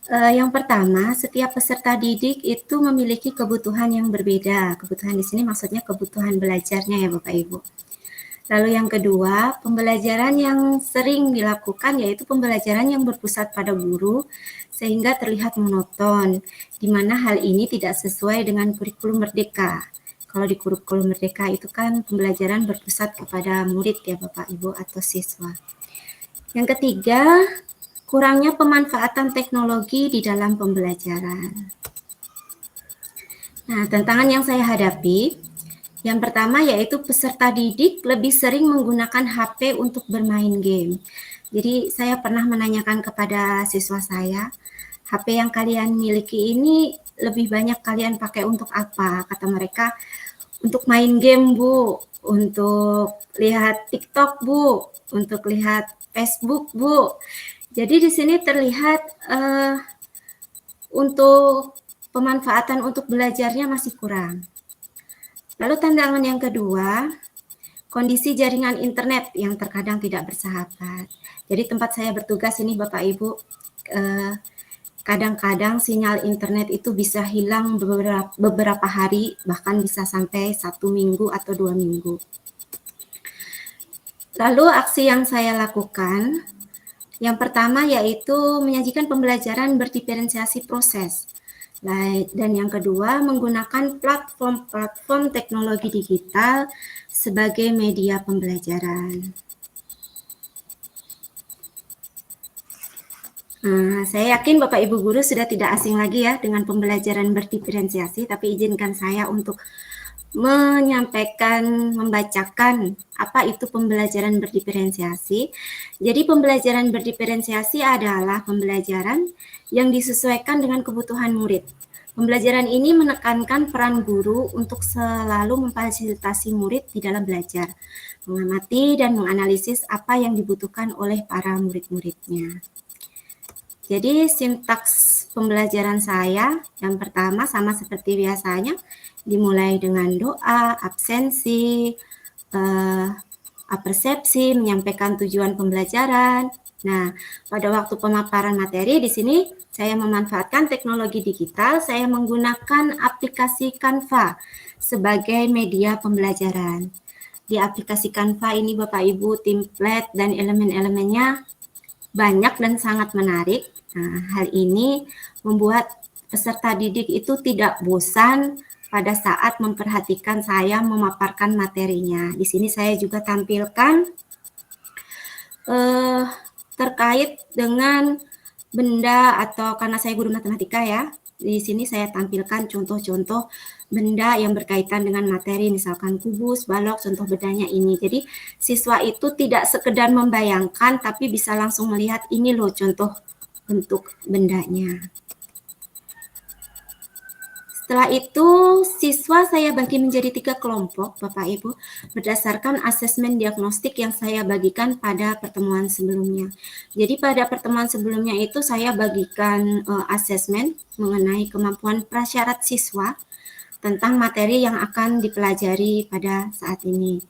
yang pertama, setiap peserta didik itu memiliki kebutuhan yang berbeda. Kebutuhan di sini maksudnya kebutuhan belajarnya ya Bapak Ibu. Lalu yang kedua, pembelajaran yang sering dilakukan yaitu pembelajaran yang berpusat pada guru sehingga terlihat monoton, di mana hal ini tidak sesuai dengan kurikulum merdeka. Kalau di kurikulum merdeka itu kan pembelajaran berpusat kepada murid ya Bapak Ibu atau siswa. Yang ketiga, kurangnya pemanfaatan teknologi di dalam pembelajaran. Nah, tantangan yang saya hadapi, yang pertama yaitu peserta didik lebih sering menggunakan HP untuk bermain game. Jadi saya pernah menanyakan kepada siswa saya, HP yang kalian miliki ini lebih banyak kalian pakai untuk apa? Kata mereka, untuk main game Bu, untuk lihat TikTok Bu, untuk lihat Facebook Bu. Jadi di sini terlihat untuk pemanfaatan untuk belajarnya masih kurang. Lalu tantangan yang kedua, kondisi jaringan internet yang terkadang tidak bersahabat. Jadi tempat saya bertugas ini Bapak Ibu, kadang-kadang sinyal internet itu bisa hilang beberapa hari, bahkan bisa sampai 1 minggu atau 2 minggu. Lalu aksi yang saya lakukan, yang pertama yaitu menyajikan pembelajaran berdiferensiasi proses. Dan yang kedua, menggunakan platform-platform teknologi digital sebagai media pembelajaran. Saya yakin Bapak Ibu guru sudah tidak asing lagi ya dengan pembelajaran berdiferensiasi, tapi izinkan saya untuk membacakan apa itu pembelajaran berdiferensiasi. Jadi pembelajaran berdiferensiasi adalah pembelajaran yang disesuaikan dengan kebutuhan murid. Pembelajaran ini menekankan peran guru untuk selalu memfasilitasi murid di dalam belajar, mengamati dan menganalisis apa yang dibutuhkan oleh para murid-muridnya. Jadi sintaks pembelajaran saya yang pertama sama seperti biasanya, dimulai dengan doa, absensi, persepsi, menyampaikan tujuan pembelajaran. Nah, pada waktu pemaparan materi di sini saya memanfaatkan teknologi digital, saya menggunakan aplikasi Canva sebagai media pembelajaran. Di aplikasi Canva ini Bapak Ibu, template dan elemen-elemennya banyak dan sangat menarik. Nah, hal ini membuat peserta didik itu tidak bosan pada saat memperhatikan saya memaparkan materinya. Di sini saya juga tampilkan terkait dengan benda atau karena saya guru matematika ya. Di sini saya tampilkan contoh-contoh benda yang berkaitan dengan materi, misalkan kubus, balok, contoh bendanya ini. Jadi siswa itu tidak sekedar membayangkan, tapi bisa langsung melihat ini loh contoh bentuk bendanya. Setelah itu, siswa saya bagi menjadi 3 kelompok, Bapak Ibu, berdasarkan asesmen diagnostik yang saya bagikan pada pertemuan sebelumnya. Jadi pada pertemuan sebelumnya itu saya bagikan asesmen mengenai kemampuan prasyarat siswa tentang materi yang akan dipelajari pada saat ini.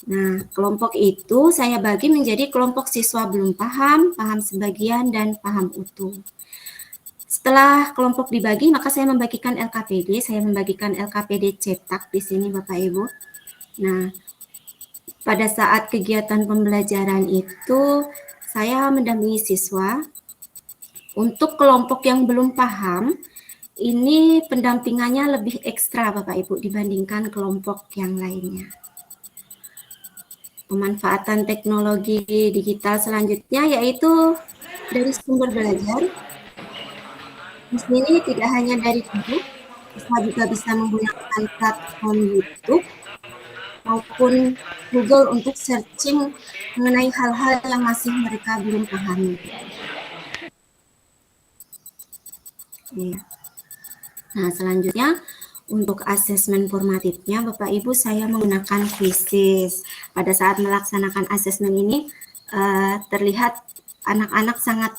Nah, kelompok itu saya bagi menjadi kelompok siswa belum paham, paham sebagian, dan paham utuh. Setelah kelompok dibagi, maka saya membagikan LKPD. Saya membagikan LKPD cetak di sini, Bapak Ibu. Nah, pada saat kegiatan pembelajaran itu, saya mendampingi siswa. Untuk kelompok yang belum paham, ini pendampingannya lebih ekstra, Bapak Ibu, dibandingkan kelompok yang lainnya. Pemanfaatan teknologi digital selanjutnya yaitu dari sumber belajar. Di sini tidak hanya dari guru, siswa juga bisa menggunakan platform YouTube maupun Google untuk searching mengenai hal-hal yang masih mereka belum pahami. Nah, selanjutnya untuk asesmen formatifnya, Bapak Ibu, saya menggunakan quizzes. Pada saat melaksanakan asesmen ini, terlihat anak-anak sangat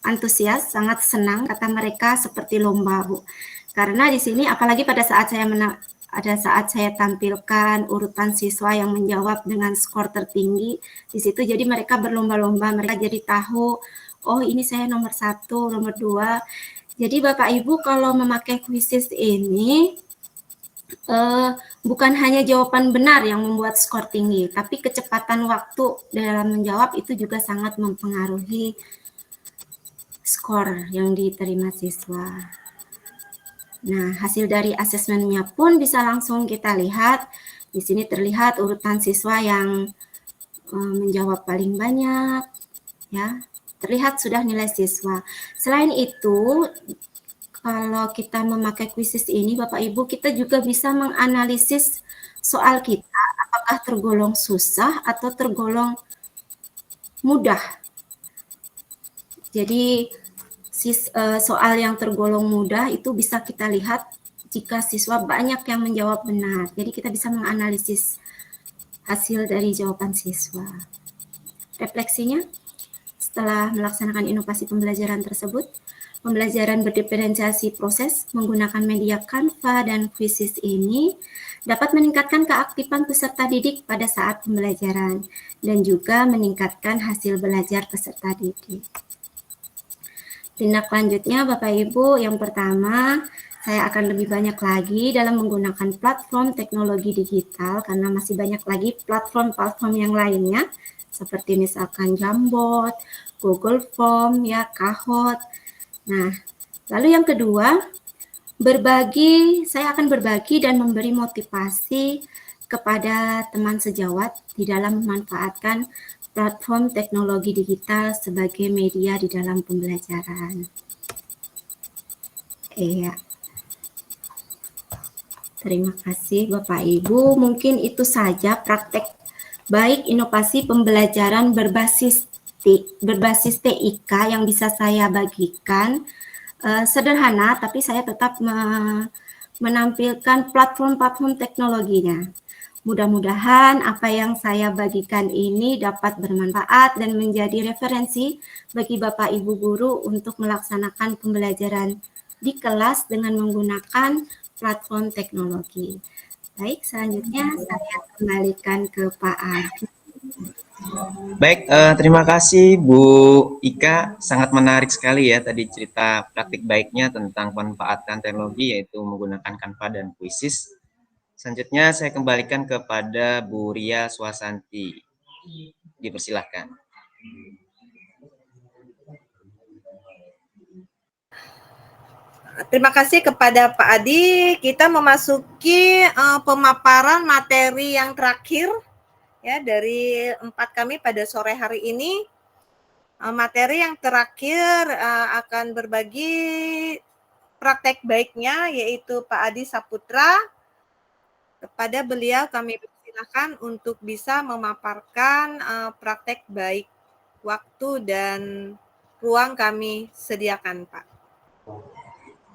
antusias, sangat senang, kata mereka seperti lomba, Bu. Karena di sini, apalagi pada saat saya tampilkan urutan siswa yang menjawab dengan skor tertinggi, di situ jadi mereka berlomba-lomba, mereka jadi tahu, oh ini saya nomor 1, nomor 2. Jadi Bapak Ibu kalau memakai quizzes ini, bukan hanya jawaban benar yang membuat skor tinggi, tapi kecepatan waktu dalam menjawab itu juga sangat mempengaruhi skor yang diterima siswa. Nah, hasil dari asesmennya pun bisa langsung kita lihat. Di sini terlihat urutan siswa yang menjawab paling banyak, ya. Terlihat sudah nilai siswa. Selain itu, kalau kita memakai quizzes ini, Bapak Ibu, kita juga bisa menganalisis soal kita, apakah tergolong susah atau tergolong mudah. Jadi, soal yang tergolong mudah itu bisa kita lihat jika siswa banyak yang menjawab benar. Jadi, kita bisa menganalisis hasil dari jawaban siswa. Refleksinya, setelah melaksanakan inovasi pembelajaran tersebut, pembelajaran berdiferensiasi proses menggunakan media Canva dan quizzes ini dapat meningkatkan keaktifan peserta didik pada saat pembelajaran dan juga meningkatkan hasil belajar peserta didik. Tindak lanjutnya Bapak Ibu, yang pertama saya akan lebih banyak lagi dalam menggunakan platform teknologi digital karena masih banyak lagi platform-platform yang lainnya seperti misalkan Jamboard, Google Form, ya, Kahoot. Nah, lalu yang kedua, saya akan berbagi dan memberi motivasi kepada teman sejawat di dalam memanfaatkan platform teknologi digital sebagai media di dalam pembelajaran. Iya. Terima kasih Bapak Ibu. Mungkin itu saja praktek baik inovasi pembelajaran berbasis TIK yang bisa saya bagikan. Sederhana, tapi saya tetap menampilkan platform-platform teknologinya. Mudah-mudahan apa yang saya bagikan ini dapat bermanfaat dan menjadi referensi bagi Bapak Ibu guru untuk melaksanakan pembelajaran di kelas dengan menggunakan platform teknologi. Baik, selanjutnya saya kembalikan ke Pak Adi. Baik, terima kasih Bu Ika, sangat menarik sekali ya tadi cerita praktik baiknya tentang pemanfaatan teknologi yaitu menggunakan Canva dan Quizzes. Selanjutnya saya kembalikan kepada Bu Ria Swasanti. Dipersilahkan. Terima kasih kepada Pak Adi. Kita memasuki pemaparan materi yang terakhir ya dari 4 kami pada sore hari ini. Materi yang terakhir akan berbagi praktek baiknya yaitu Pak Adi Saputra. Kepada beliau kami persilakan untuk bisa memaparkan praktek baik. Waktu dan ruang kami sediakan, Pak.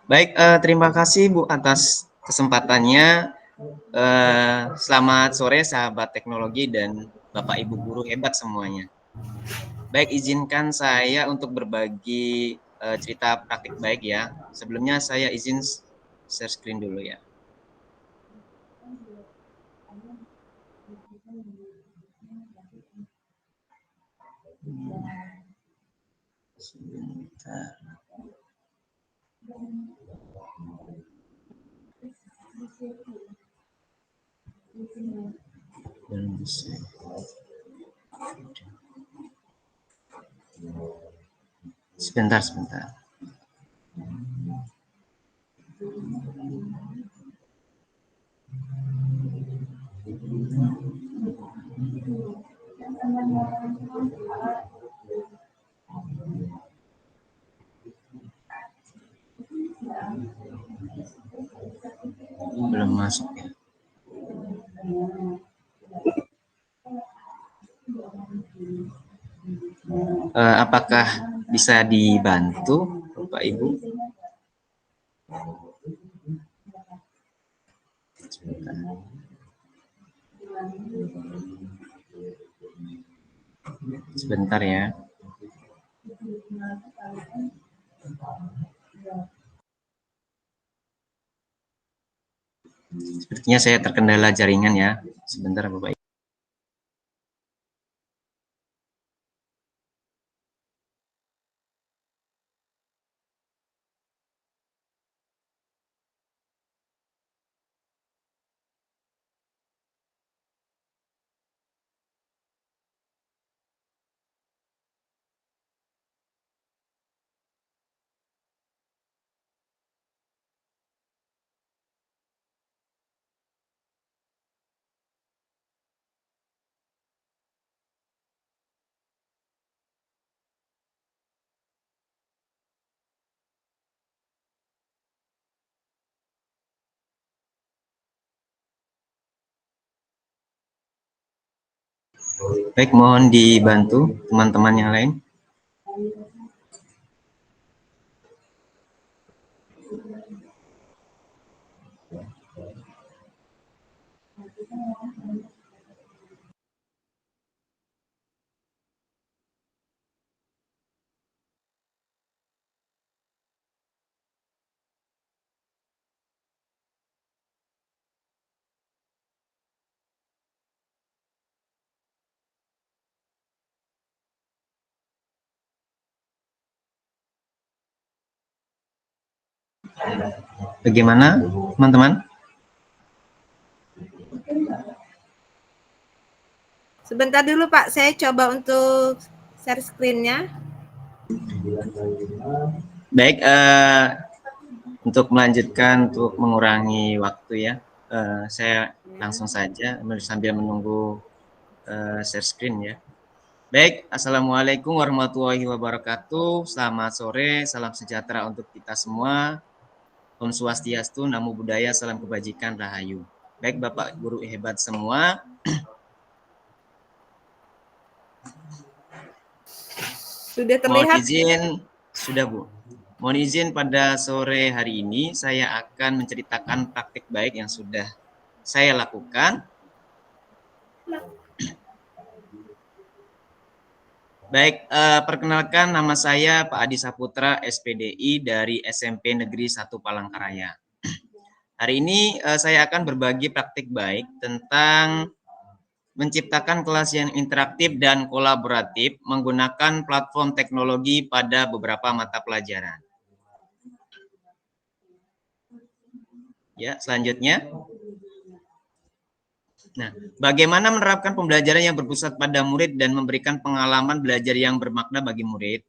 Baik, terima kasih Bu atas kesempatannya. Selamat sore sahabat teknologi dan Bapak Ibu guru hebat semuanya. Baik, izinkan saya untuk berbagi cerita praktik baik ya. Sebelumnya saya izin share screen dulu ya. Sebentar. Sebentar. Belum masuk ya. Apakah bisa dibantu Bapak Ibu? Sebentar ya. Sepertinya saya terkendala jaringan ya. Sebentar Bapak Ibu. Baik, mohon dibantu teman-teman yang lain. Bagaimana, teman-teman? Sebentar dulu, Pak. Saya coba untuk share screen-nya. Baik, Untuk melanjutkan untuk mengurangi waktu ya, saya langsung saja sambil menunggu share screen ya. Baik, Assalamualaikum warahmatullahi wabarakatuh. Selamat sore, salam sejahtera untuk kita semua. Om Swastiastu, Namo Buddhaya, salam kebajikan, Rahayu. Baik, Bapak Guru hebat semua. Sudah Mohon terlihat? izin, sudah Bu. Mohon izin pada sore hari ini saya akan menceritakan praktik baik yang sudah saya lakukan. Baik, perkenalkan nama saya Pak Adi Saputra, SPDI dari SMP Negeri 1 Palangkaraya. Hari ini saya akan berbagi praktik baik tentang menciptakan kelas yang interaktif dan kolaboratif menggunakan platform teknologi pada beberapa mata pelajaran. Ya, selanjutnya. Nah, bagaimana menerapkan pembelajaran yang berpusat pada murid dan memberikan pengalaman belajar yang bermakna bagi murid?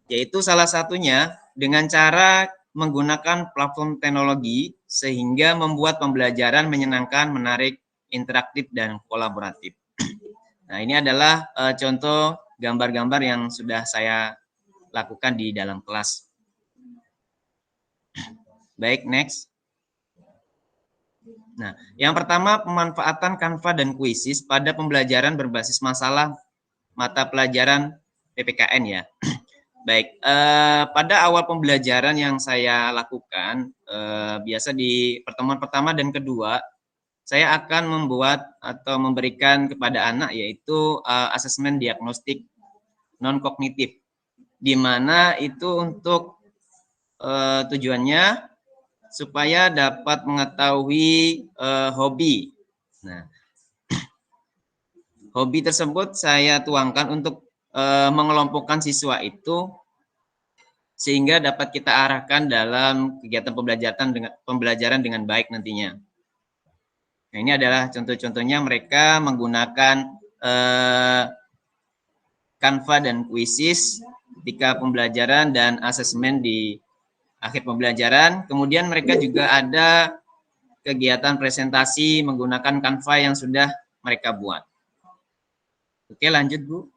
Yaitu salah satunya dengan cara menggunakan platform teknologi sehingga membuat pembelajaran menyenangkan, menarik, interaktif, dan kolaboratif. Nah, ini adalah contoh gambar-gambar yang sudah saya lakukan di dalam kelas. Baik, next. Nah, yang pertama pemanfaatan Canva dan Quizzes pada pembelajaran berbasis masalah mata pelajaran PPKN ya. Baik, pada awal pembelajaran yang saya lakukan, biasa di pertemuan pertama dan kedua, saya akan membuat atau memberikan kepada anak yaitu asesmen diagnostik non-kognitif, di mana itu untuk tujuannya supaya dapat mengetahui hobi. Nah, hobi tersebut saya tuangkan untuk mengelompokkan siswa itu sehingga dapat kita arahkan dalam kegiatan pembelajaran dengan baik nantinya. Nah, ini adalah contoh-contohnya mereka menggunakan Canva dan Quizzes ketika pembelajaran dan asesmen di akhir pembelajaran. Kemudian mereka juga ada kegiatan presentasi menggunakan Canva yang sudah mereka buat. Oke, lanjut Bu.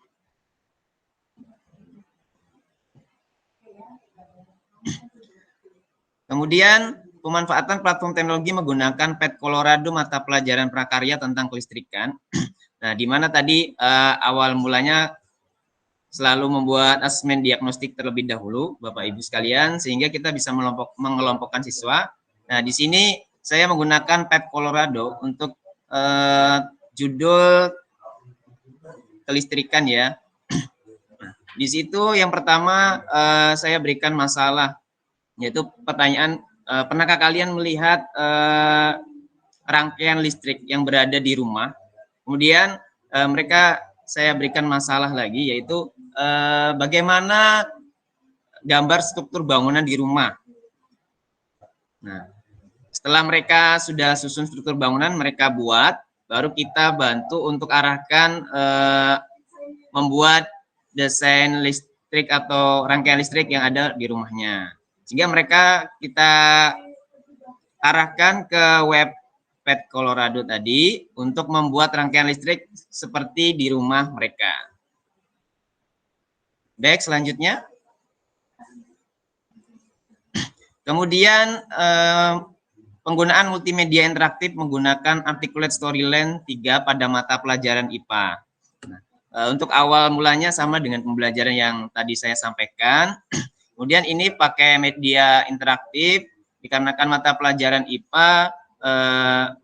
Kemudian pemanfaatan platform teknologi menggunakan PET Colorado mata pelajaran prakarya tentang kelistrikan. Nah, di mana tadi awal mulanya selalu membuat asesmen diagnostik terlebih dahulu, Bapak Ibu sekalian, sehingga kita bisa mengelompokkan siswa. Nah, di sini saya menggunakan PET Colorado untuk judul kelistrikan ya. Di situ yang pertama saya berikan masalah, yaitu pertanyaan, pernahkah kalian melihat rangkaian listrik yang berada di rumah? Kemudian saya berikan masalah lagi, yaitu bagaimana gambar struktur bangunan di rumah. Nah, setelah mereka sudah susun struktur bangunan, mereka buat, baru kita bantu untuk arahkan membuat desain listrik atau rangkaian listrik yang ada di rumahnya. Sehingga mereka kita arahkan ke web PET Colorado tadi untuk membuat rangkaian listrik seperti di rumah mereka. Baik, selanjutnya. Kemudian penggunaan multimedia interaktif menggunakan Articulate Storyline 3 pada mata pelajaran IPA. Nah, untuk awal mulanya sama dengan pembelajaran yang tadi saya sampaikan. Kemudian ini pakai media interaktif dikarenakan mata pelajaran IPA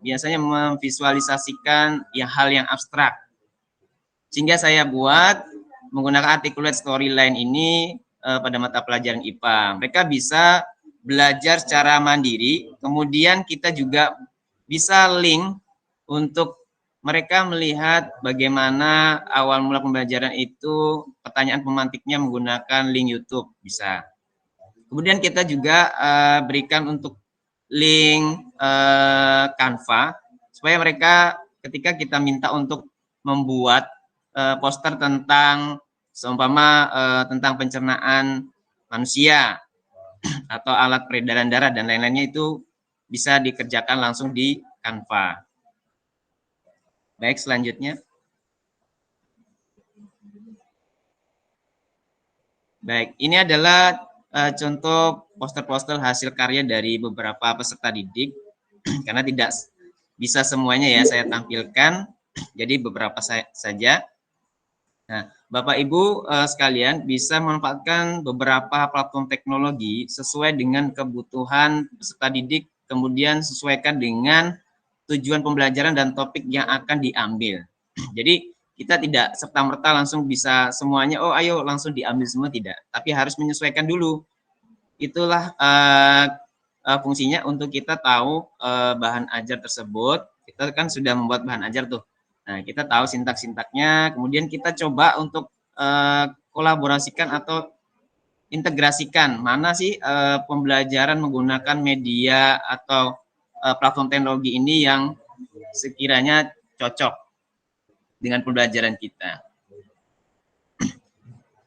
biasanya memvisualisasikan hal yang abstrak. Sehingga saya buat menggunakan Articulate Storyline ini pada mata pelajaran IPA. Mereka bisa belajar secara mandiri, kemudian kita juga bisa link untuk mereka melihat bagaimana awal mula pembelajaran itu, pertanyaan pemantiknya menggunakan link YouTube, bisa. Kemudian kita juga berikan untuk link Canva, supaya mereka ketika kita minta untuk membuat poster tentang seumpama tentang pencernaan manusia. atau alat peredaran darah dan lain-lainnya itu bisa dikerjakan langsung di Canva. Baik, selanjutnya. Baik, ini adalah contoh poster-poster hasil karya dari beberapa peserta didik, karena tidak bisa semuanya ya saya tampilkan, jadi beberapa saja. Nah, Bapak Ibu sekalian bisa memanfaatkan beberapa platform teknologi sesuai dengan kebutuhan peserta didik, kemudian sesuaikan dengan tujuan pembelajaran dan topik yang akan diambil. Jadi kita tidak serta-merta langsung bisa semuanya, oh ayo langsung diambil semua, tidak. Tapi harus menyesuaikan dulu. Itulah fungsinya untuk kita tahu bahan ajar tersebut. Kita kan sudah membuat bahan ajar tuh. Nah, kita tahu sintak-sintaknya, kemudian kita coba untuk kolaborasikan atau integrasikan mana sih pembelajaran menggunakan media atau platform teknologi ini yang sekiranya cocok dengan pembelajaran kita.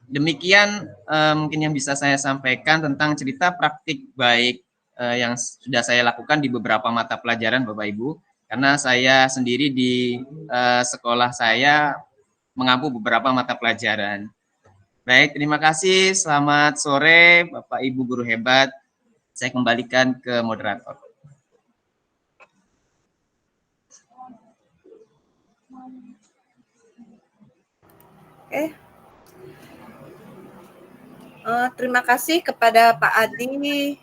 Demikian mungkin yang bisa saya sampaikan tentang cerita praktik baik yang sudah saya lakukan di beberapa mata pelajaran Bapak Ibu. Karena saya sendiri di sekolah saya mengampu beberapa mata pelajaran. Baik, terima kasih. Selamat sore Bapak Ibu guru hebat. Saya kembalikan ke moderator. Terima kasih kepada Pak Adi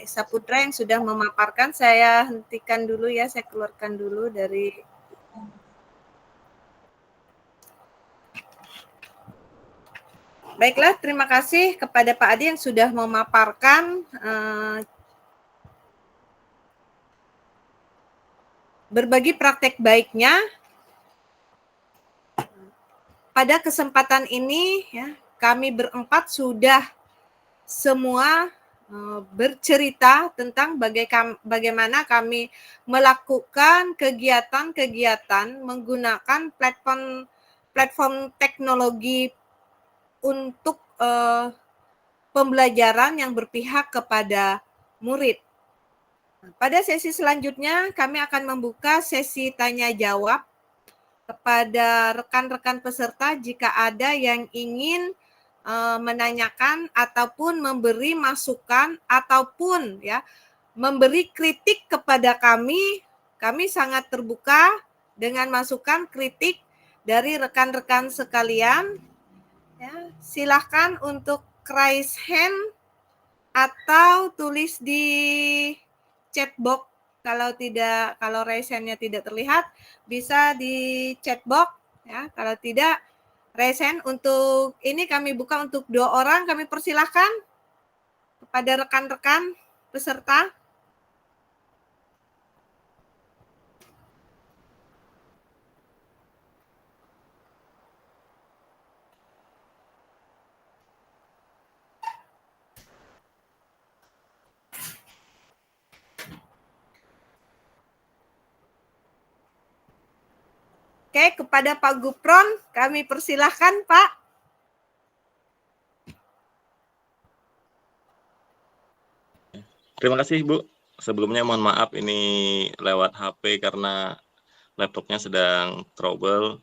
Saputra yang sudah memaparkan. Saya hentikan dulu ya, saya keluarkan dulu dari Baiklah, terima kasih kepada Pak Adi yang sudah memaparkan berbagi praktek baiknya. Pada kesempatan ini ya, kami berempat sudah semua bercerita tentang bagaimana kami melakukan kegiatan-kegiatan menggunakan platform teknologi untuk pembelajaran yang berpihak kepada murid. Pada sesi selanjutnya kami akan membuka sesi tanya jawab kepada rekan-rekan peserta jika ada yang ingin menanyakan ataupun memberi masukan ataupun ya memberi kritik kepada kami sangat terbuka dengan masukan kritik dari rekan-rekan sekalian. Ya, silahkan untuk raise hand atau tulis di chat box. Kalau raise hand-nya tidak terlihat, bisa di chat box ya. Kalau tidak, raise hand untuk ini kami buka untuk 2 orang, kami persilahkan kepada rekan-rekan peserta. Oke, kepada Pak Gupron, kami persilahkan, Pak. Terima kasih, Bu. Sebelumnya mohon maaf ini lewat HP karena laptopnya sedang trouble.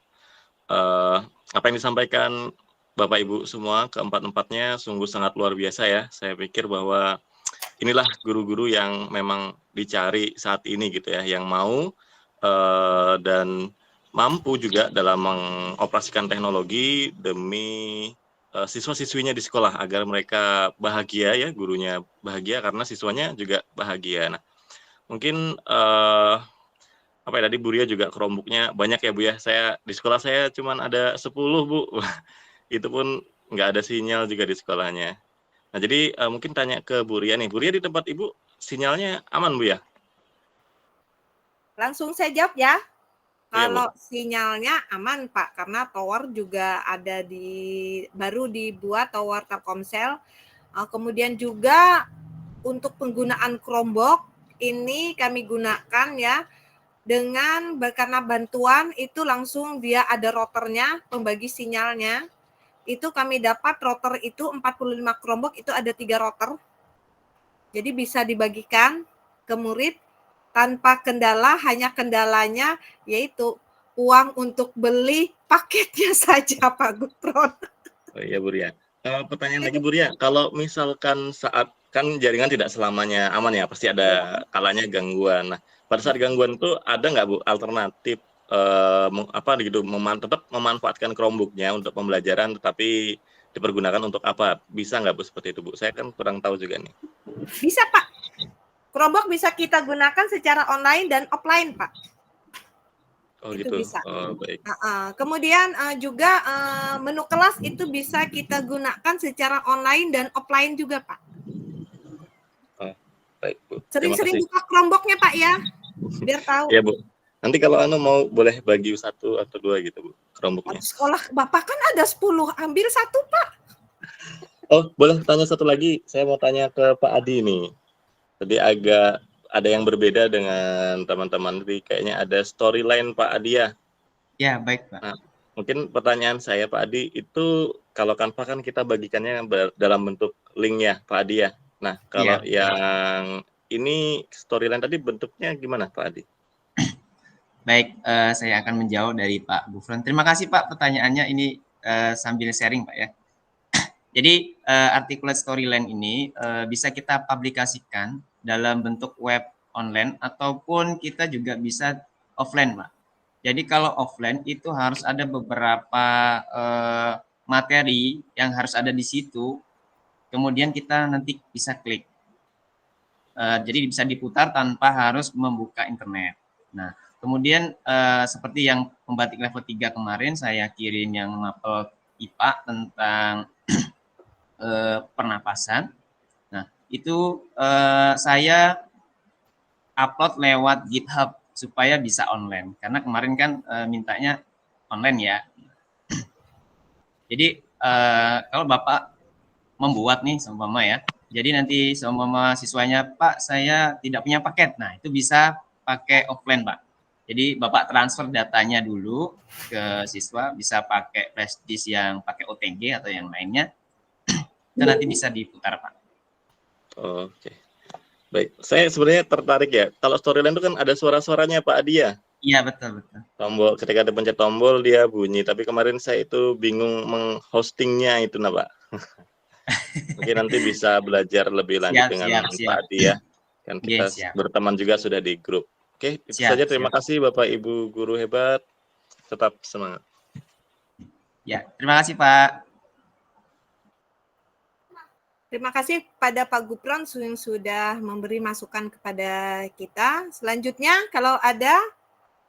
Apa yang disampaikan Bapak Ibu semua, keempat-empatnya sungguh sangat luar biasa ya. Saya pikir bahwa inilah guru-guru yang memang dicari saat ini gitu ya, yang mau dan mampu juga dalam mengoperasikan teknologi demi siswa-siswinya di sekolah agar mereka bahagia ya, gurunya bahagia karena siswanya juga bahagia. Nah, mungkin apa ya tadi Bu Ria juga Chromebook-nya banyak ya Bu ya. Saya di sekolah saya cuman ada 10 Bu. Itu pun nggak ada sinyal juga di sekolahnya. Nah, jadi mungkin tanya ke Bu Ria nih. Bu Ria di tempat Ibu sinyalnya aman Bu ya? Langsung saya jawab ya. Iya, Bu. Kalau sinyalnya aman Pak, karena tower juga ada baru dibuat tower Telkomsel. Kemudian juga untuk penggunaan Chromebook ini kami gunakan ya karena bantuan itu langsung dia ada routernya pembagi sinyalnya. Itu kami dapat router itu 45 Chromebook itu ada 3 router. Jadi bisa dibagikan ke murid tanpa kendala, hanya kendalanya yaitu uang untuk beli paketnya saja, Pak Gufron. Oh iya Bu Ria. Pertanyaan lagi Bu Ria, kalau misalkan saat kan jaringan tidak selamanya aman ya, pasti ada kalanya gangguan. Nah, pada saat gangguan itu ada nggak Bu alternatif tetap memanfaatkan Chromebook-nya untuk pembelajaran, tetapi dipergunakan untuk apa? Bisa nggak Bu seperti itu Bu? Saya kan kurang tahu juga nih. Bisa Pak. Chromebook bisa kita gunakan secara online dan offline Pak. Oh Itu gitu. bisa. Oh baik. Kemudian juga menu kelas itu bisa kita gunakan secara online dan offline juga Pak. Oh baik Bu. Sering-sering buka Chromebook-nya Pak ya, biar tahu. Iya Bu. Nanti kalau mau boleh bagi 1 atau 2 gitu Bu, Chromebook-nya. Sekolah Bapak kan ada 10, ambil 1 Pak. Oh boleh tanya satu lagi, saya mau tanya ke Pak Adi nih. Tadi agak ada yang berbeda dengan teman-teman, jadi kayaknya ada storyline Pak Adi ya. Ya, baik Pak. Nah, mungkin pertanyaan saya Pak Adi, itu kalau Canva kan kita bagikannya dalam bentuk link ya Pak Adi ya. Nah, kalau yang ini storyline tadi bentuknya gimana Pak Adi? Baik, saya akan menjawab dari Pak Gufron. Terima kasih Pak pertanyaannya, ini sambil sharing Pak ya. Jadi articulate storyline ini bisa kita publikasikan dalam bentuk web online ataupun kita juga bisa offline Pak. Jadi kalau offline itu harus ada beberapa materi yang harus ada di situ, kemudian kita nanti bisa klik. Jadi bisa diputar tanpa harus membuka internet. Nah, kemudian seperti yang pembatik level 3 kemarin saya kirim yang mapel IPA tentang pernapasan. Nah, itu saya upload lewat GitHub supaya bisa online. Karena kemarin kan mintanya online ya. Jadi kalau Bapak membuat nih seumpama ya. Jadi nanti seumpama siswanya, Pak saya tidak punya paket. Nah, itu bisa pakai offline, Pak. Jadi Bapak transfer datanya dulu ke siswa, bisa pakai flash disk yang pakai OTG atau yang lainnya. Itu nanti bisa diputar, Pak. Oke. Baik, saya sebenarnya tertarik ya. Kalau storyline itu kan ada suara-suaranya Pak Adi ya? Iya, betul. Tombol, ketika ada pencet tombol dia bunyi. Tapi kemarin saya itu bingung menghostingnya itu nah Pak. Mungkin nanti bisa belajar lebih lanjut dengan Pak Adi ya. Kan kita berteman juga sudah di grup. Oke, itu saja. Terima kasih Bapak Ibu guru hebat. Tetap semangat. Ya, terima kasih Pak. Terima kasih pada Pak Gufron yang sudah memberi masukan kepada kita. Selanjutnya, kalau ada,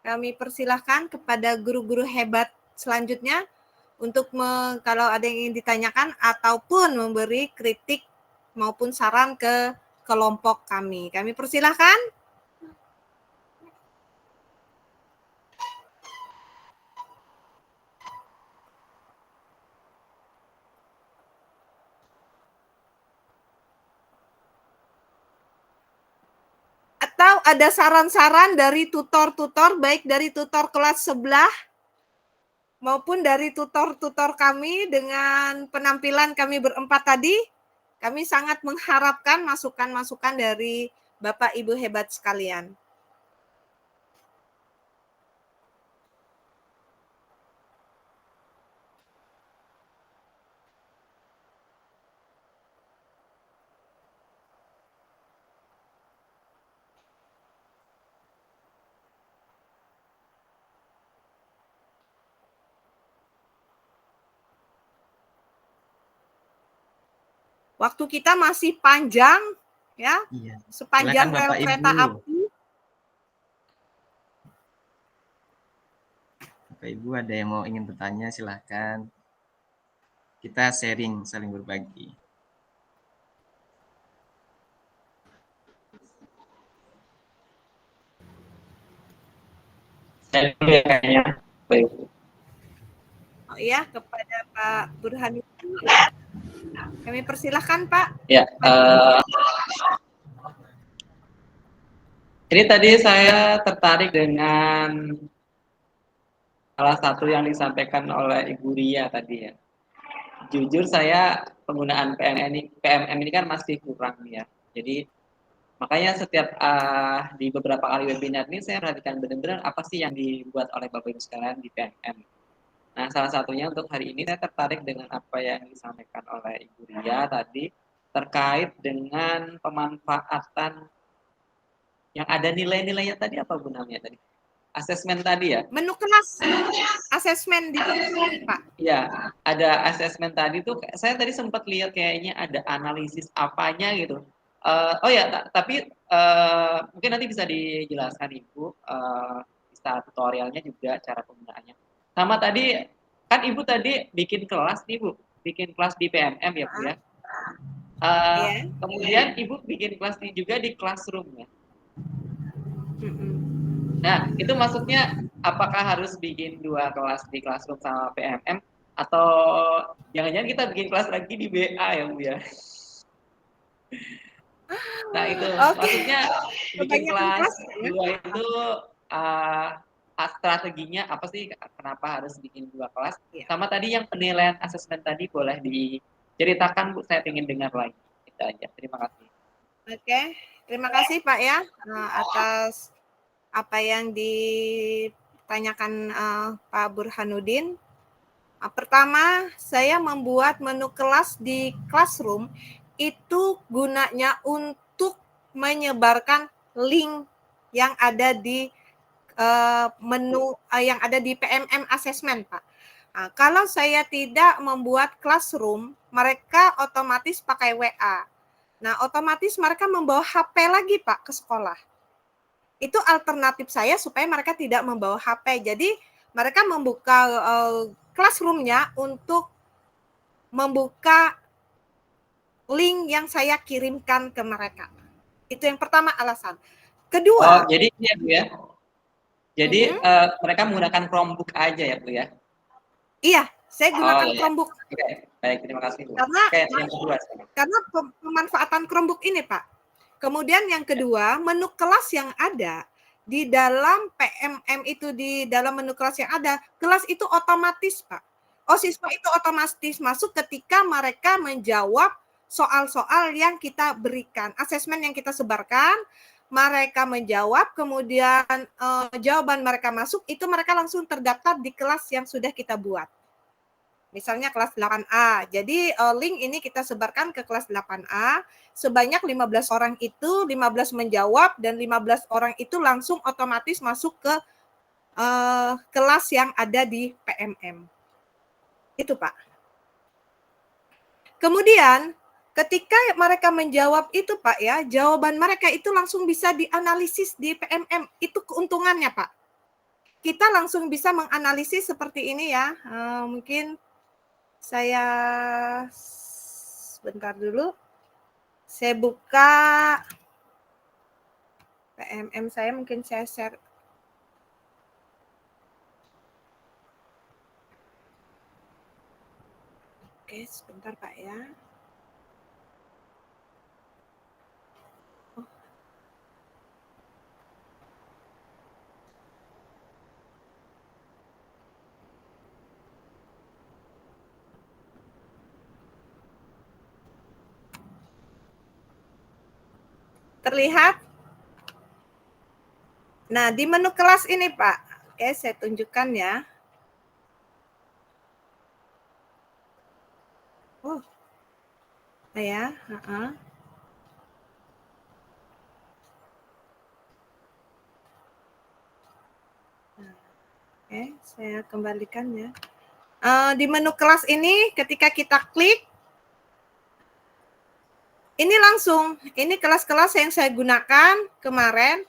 kami persilahkan kepada guru-guru hebat selanjutnya untuk kalau ada yang ingin ditanyakan ataupun memberi kritik maupun saran ke kelompok kami. Kami persilahkan. Atau ada saran-saran dari tutor-tutor, baik dari tutor kelas sebelah maupun dari tutor-tutor kami dengan penampilan kami berempat tadi. Kami sangat mengharapkan masukan-masukan dari Bapak Ibu hebat sekalian. Waktu kita masih panjang, ya, sepanjang rel kereta api. Bapak Ibu ada yang mau ingin bertanya, silahkan. Kita sharing, saling berbagi. Oh iya, kepada Pak Burhanuddin. Kami persilahkan Pak. Ya, ini tadi saya tertarik dengan salah satu yang disampaikan oleh Ibu Ria tadi ya. Jujur saya penggunaan PMM ini kan masih kurang ya. Jadi makanya setiap di beberapa kali webinar ini saya perhatikan benar-benar apa sih yang dibuat oleh Bapak Ibu sekalian di PMM. Nah, salah satunya untuk hari ini saya tertarik dengan apa yang disampaikan oleh Ibu Ria tadi terkait dengan pemanfaatan yang ada nilai-nilainya tadi apa Bu namanya tadi? Asesmen tadi ya? Menu kelas asesmen di Pak. Iya, ada asesmen tadi tuh saya tadi sempat lihat kayaknya ada analisis apanya gitu. Oh ya, tapi mungkin nanti bisa dijelaskan Ibu, bisa tutorialnya juga cara penggunaannya. Sama tadi kan Ibu tadi bikin kelas nih Bu, bikin kelas di PMM ya Bu ya. Iya. Kemudian Ibu bikin kelas juga di classroom ya. Nah, itu maksudnya apakah harus bikin 2 kelas di classroom sama PMM atau jangan-jangan kita bikin kelas lagi di BA ya Bu ya? Nah itu maksudnya bikin kelas 2 itu strateginya apa sih, kenapa harus bikin 2 kelas? Sama tadi yang penilaian asesmen tadi boleh diceritakan Bu, saya ingin dengar lagi. Itu aja, terima kasih. Oke, terima kasih Pak ya atas apa yang ditanyakan Pak Burhanuddin. Pertama, saya membuat menu kelas di Classroom itu gunanya untuk menyebarkan link yang ada di menu yang ada di PMM Assessment, Pak. Nah, kalau saya tidak membuat Classroom, mereka otomatis pakai WA. Nah, otomatis mereka membawa HP lagi, Pak, ke sekolah. Itu alternatif saya supaya mereka tidak membawa HP. Jadi, mereka membuka Classroom-nya untuk membuka link yang saya kirimkan ke mereka. Itu yang pertama alasan. Kedua. Oh, jadi ya Bu ya. Jadi mereka menggunakan Chromebook aja ya Bu ya? Iya, saya gunakan Chromebook. Oke, baik, terima kasih Bu. Karena yang kedua. Karena pemanfaatan Chromebook ini Pak. Kemudian yang kedua, menu kelas yang ada di dalam PMM itu, di dalam menu kelas yang ada, kelas itu otomatis Pak. Siswa itu otomatis masuk ketika mereka menjawab soal-soal yang kita berikan, asesmen yang kita sebarkan, mereka menjawab, kemudian jawaban mereka masuk, itu mereka langsung terdaftar di kelas yang sudah kita buat. Misalnya kelas 8A. Jadi link ini kita sebarkan ke kelas 8A, sebanyak 15 orang itu, 15 menjawab, dan 15 orang itu langsung otomatis masuk ke kelas yang ada di PMM. Itu Pak. Kemudian ketika mereka menjawab itu Pak ya, jawaban mereka itu langsung bisa dianalisis di PMM. Itu keuntungannya Pak. Kita langsung bisa menganalisis seperti ini ya. Mungkin saya sebentar dulu. Saya buka PMM saya, mungkin saya share. Oke, sebentar Pak ya. Terlihat? Nah, di menu kelas ini, Pak. Oke, saya tunjukkan ya. Ya. Oke, saya kembalikan ya. Di menu kelas ini, ketika kita klik, ini langsung, ini kelas-kelas yang saya gunakan kemarin,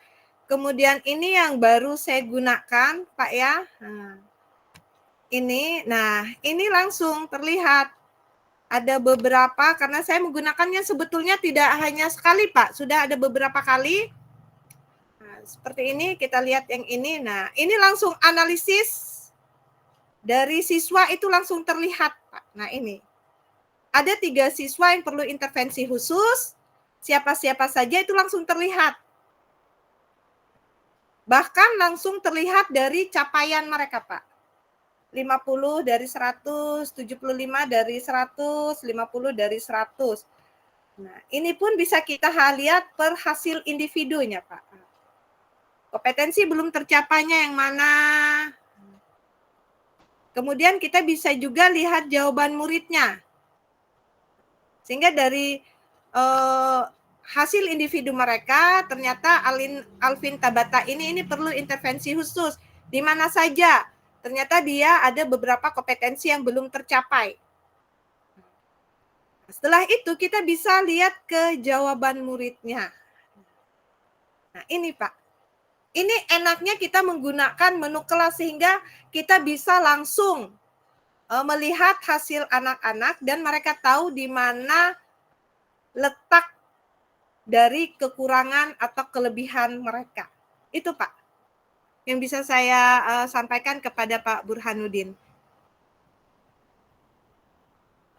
kemudian ini yang baru saya gunakan, Pak ya. Ini langsung terlihat. Ada beberapa, karena saya menggunakannya sebetulnya tidak hanya sekali, Pak. Sudah ada beberapa kali. Nah, seperti ini, kita lihat yang ini. Nah, ini langsung analisis dari siswa itu langsung terlihat, Pak. Nah, ini. Ada 3 siswa yang perlu intervensi khusus, siapa-siapa saja itu langsung terlihat. Bahkan langsung terlihat dari capaian mereka, Pak. 50 dari 100, 75 dari 100, 50 dari 100. Nah, ini pun bisa kita lihat per hasil individunya, Pak. Kompetensi belum tercapainya yang mana. Kemudian kita bisa juga lihat jawaban muridnya. Sehingga dari hasil individu mereka, ternyata Alvin Tabata ini perlu intervensi khusus. Di mana saja, ternyata dia ada beberapa kompetensi yang belum tercapai. Setelah itu kita bisa lihat ke jawaban muridnya. Nah ini Pak, ini enaknya kita menggunakan menu kelas sehingga kita bisa langsung melihat hasil anak-anak dan mereka tahu di mana letak dari kekurangan atau kelebihan mereka. Itu Pak, yang bisa saya sampaikan kepada Pak Burhanuddin.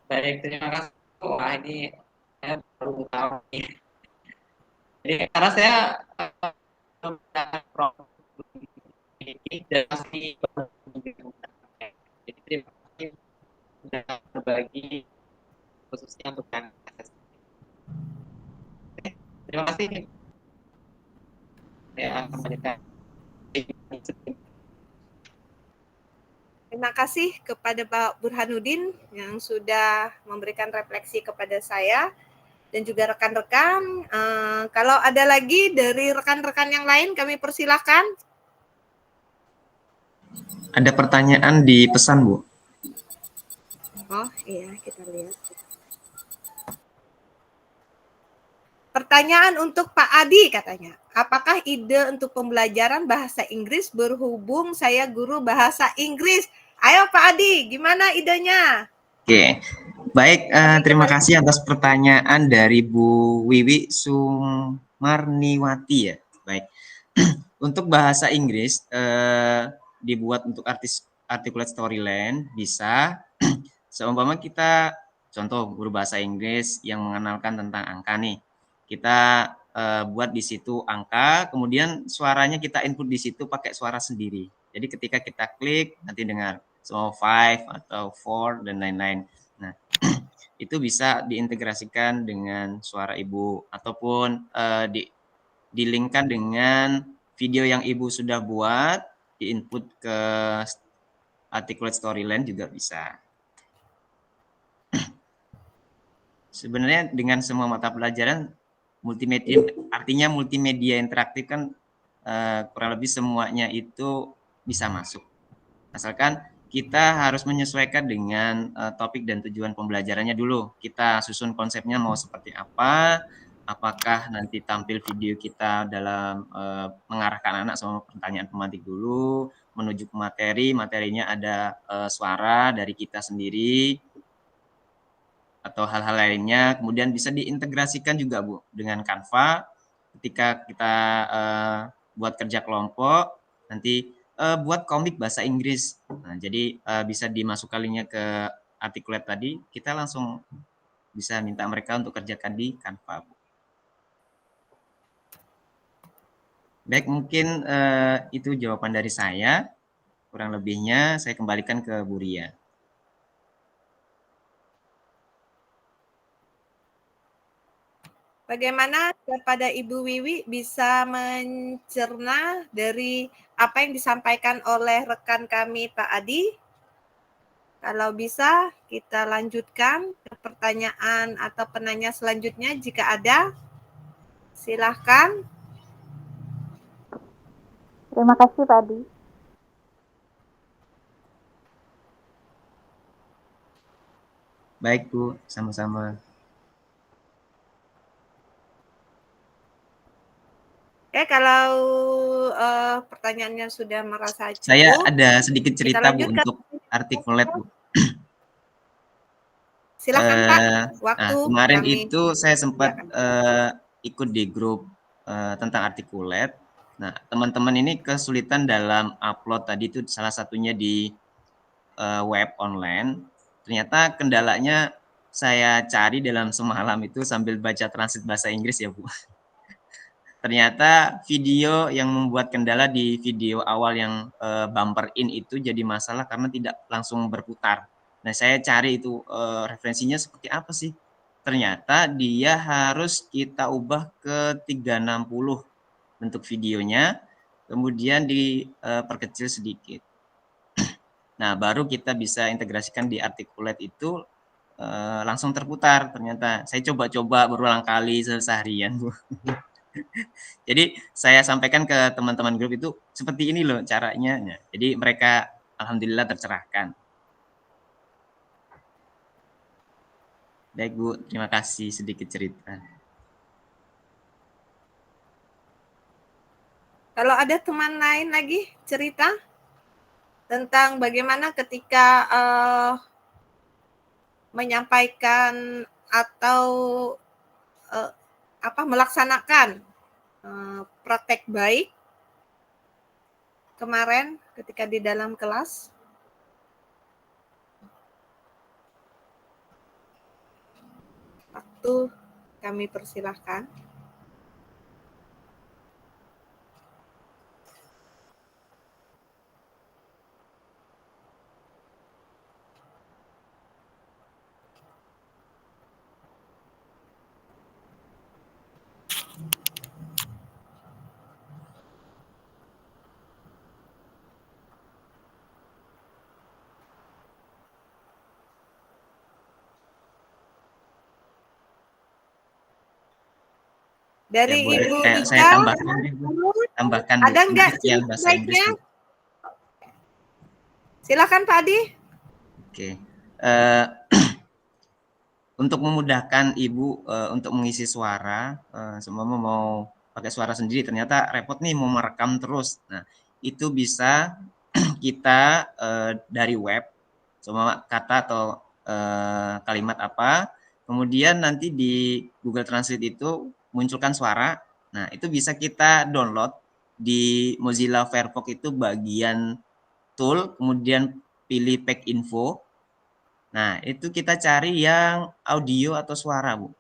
Baik, terima kasih. Wah, ini saya baru tahu nih. Jadi karena saya ini dan pasti jadi terima kasih sudah berbagi khususnya untuk yang terima kasih ya kembalikan. Terima kasih kepada Pak Burhanuddin yang sudah memberikan refleksi kepada saya dan juga rekan-rekan. Kalau ada lagi dari rekan-rekan yang lain, kami persilahkan. Ada pertanyaan di pesan, Bu. Oh iya, kita lihat. Pertanyaan untuk Pak Adi katanya. Apakah ide untuk pembelajaran bahasa Inggris berhubung saya guru bahasa Inggris? Ayo Pak Adi, gimana idenya? Oke, baik. Terima kasih atas pertanyaan dari Bu Wiwi Sumarniwati ya. Baik, untuk bahasa Inggris dibuat untuk articulate storyline bisa. Seumpama kita contoh guru bahasa Inggris yang mengenalkan tentang angka nih, kita buat di situ angka, kemudian suaranya kita input di situ pakai suara sendiri. Jadi ketika kita klik nanti dengar so 5 atau 4 dan lain-lain. Nah, itu bisa diintegrasikan dengan suara ibu ataupun di-linkkan dengan video yang ibu sudah buat, di-input ke articulate storyline juga bisa. Sebenarnya dengan semua mata pelajaran multimedia, artinya multimedia interaktif kan kurang lebih semuanya itu bisa masuk. Asalkan kita harus menyesuaikan dengan topik dan tujuan pembelajarannya dulu. Kita susun konsepnya mau seperti apa, apakah nanti tampil video kita dalam mengarahkan anak sama pertanyaan pemantik dulu, menuju ke materi, materinya ada suara dari kita sendiri, atau hal-hal lainnya, kemudian bisa diintegrasikan juga Bu dengan Canva ketika kita buat kerja kelompok, nanti buat komik bahasa Inggris. Nah, jadi bisa dimasukkan linknya ke articulate tadi, kita langsung bisa minta mereka untuk kerjakan di Canva. Baik, mungkin itu jawaban dari saya. Kurang lebihnya saya kembalikan ke Bu Ria. Bagaimana kepada Ibu Wiwi bisa mencerna dari apa yang disampaikan oleh rekan kami Pak Adi? Kalau bisa kita lanjutkan ke pertanyaan atau penanya selanjutnya jika ada. Silahkan. Terima kasih Pak Adi. Baik Bu, sama-sama. Oke, kalau pertanyaannya sudah merasa cukup. Saya ada sedikit cerita Bu untuk articulate Bu. Silakan Pak, waktu kemarin kami itu saya sempat ikut di grup tentang articulate. Nah, teman-teman ini kesulitan dalam upload tadi itu salah satunya di web online. Ternyata kendalanya saya cari dalam semalam itu sambil baca translate bahasa Inggris ya Bu. Ternyata video yang membuat kendala di video awal yang bumper in itu jadi masalah karena tidak langsung berputar. Nah, saya cari itu referensinya seperti apa sih? ternyata dia harus kita ubah ke 360 bentuk videonya, kemudian diperkecil sedikit. Nah, baru kita bisa integrasikan di Articulate itu langsung terputar ternyata. Saya coba-coba berulang kali seharian, Bu. Jadi saya sampaikan ke teman-teman grup itu seperti ini loh caranya. Jadi mereka alhamdulillah tercerahkan. Baik Bu, terima kasih sedikit cerita. Kalau ada teman lain lagi cerita tentang bagaimana ketika menyampaikan atau melaksanakan praktek baik kemarin ketika di dalam kelas. Waktu kami persilahkan. Dari Ya, Ibu saya Ika, tambahkan ada nggak yang bahasa Inggris. baiknya? Silakan Pak Adi. Oke. Untuk memudahkan Ibu untuk mengisi suara, semua mau pakai suara sendiri, ternyata repot nih mau merekam terus. Nah, itu bisa kita dari web, semua kata atau kalimat apa, kemudian nanti di Google Translate itu munculkan suara. Nah, itu bisa kita download di Mozilla Firefox itu bagian tool, kemudian pilih pack info. Nah, itu kita cari yang audio atau suara, Bu.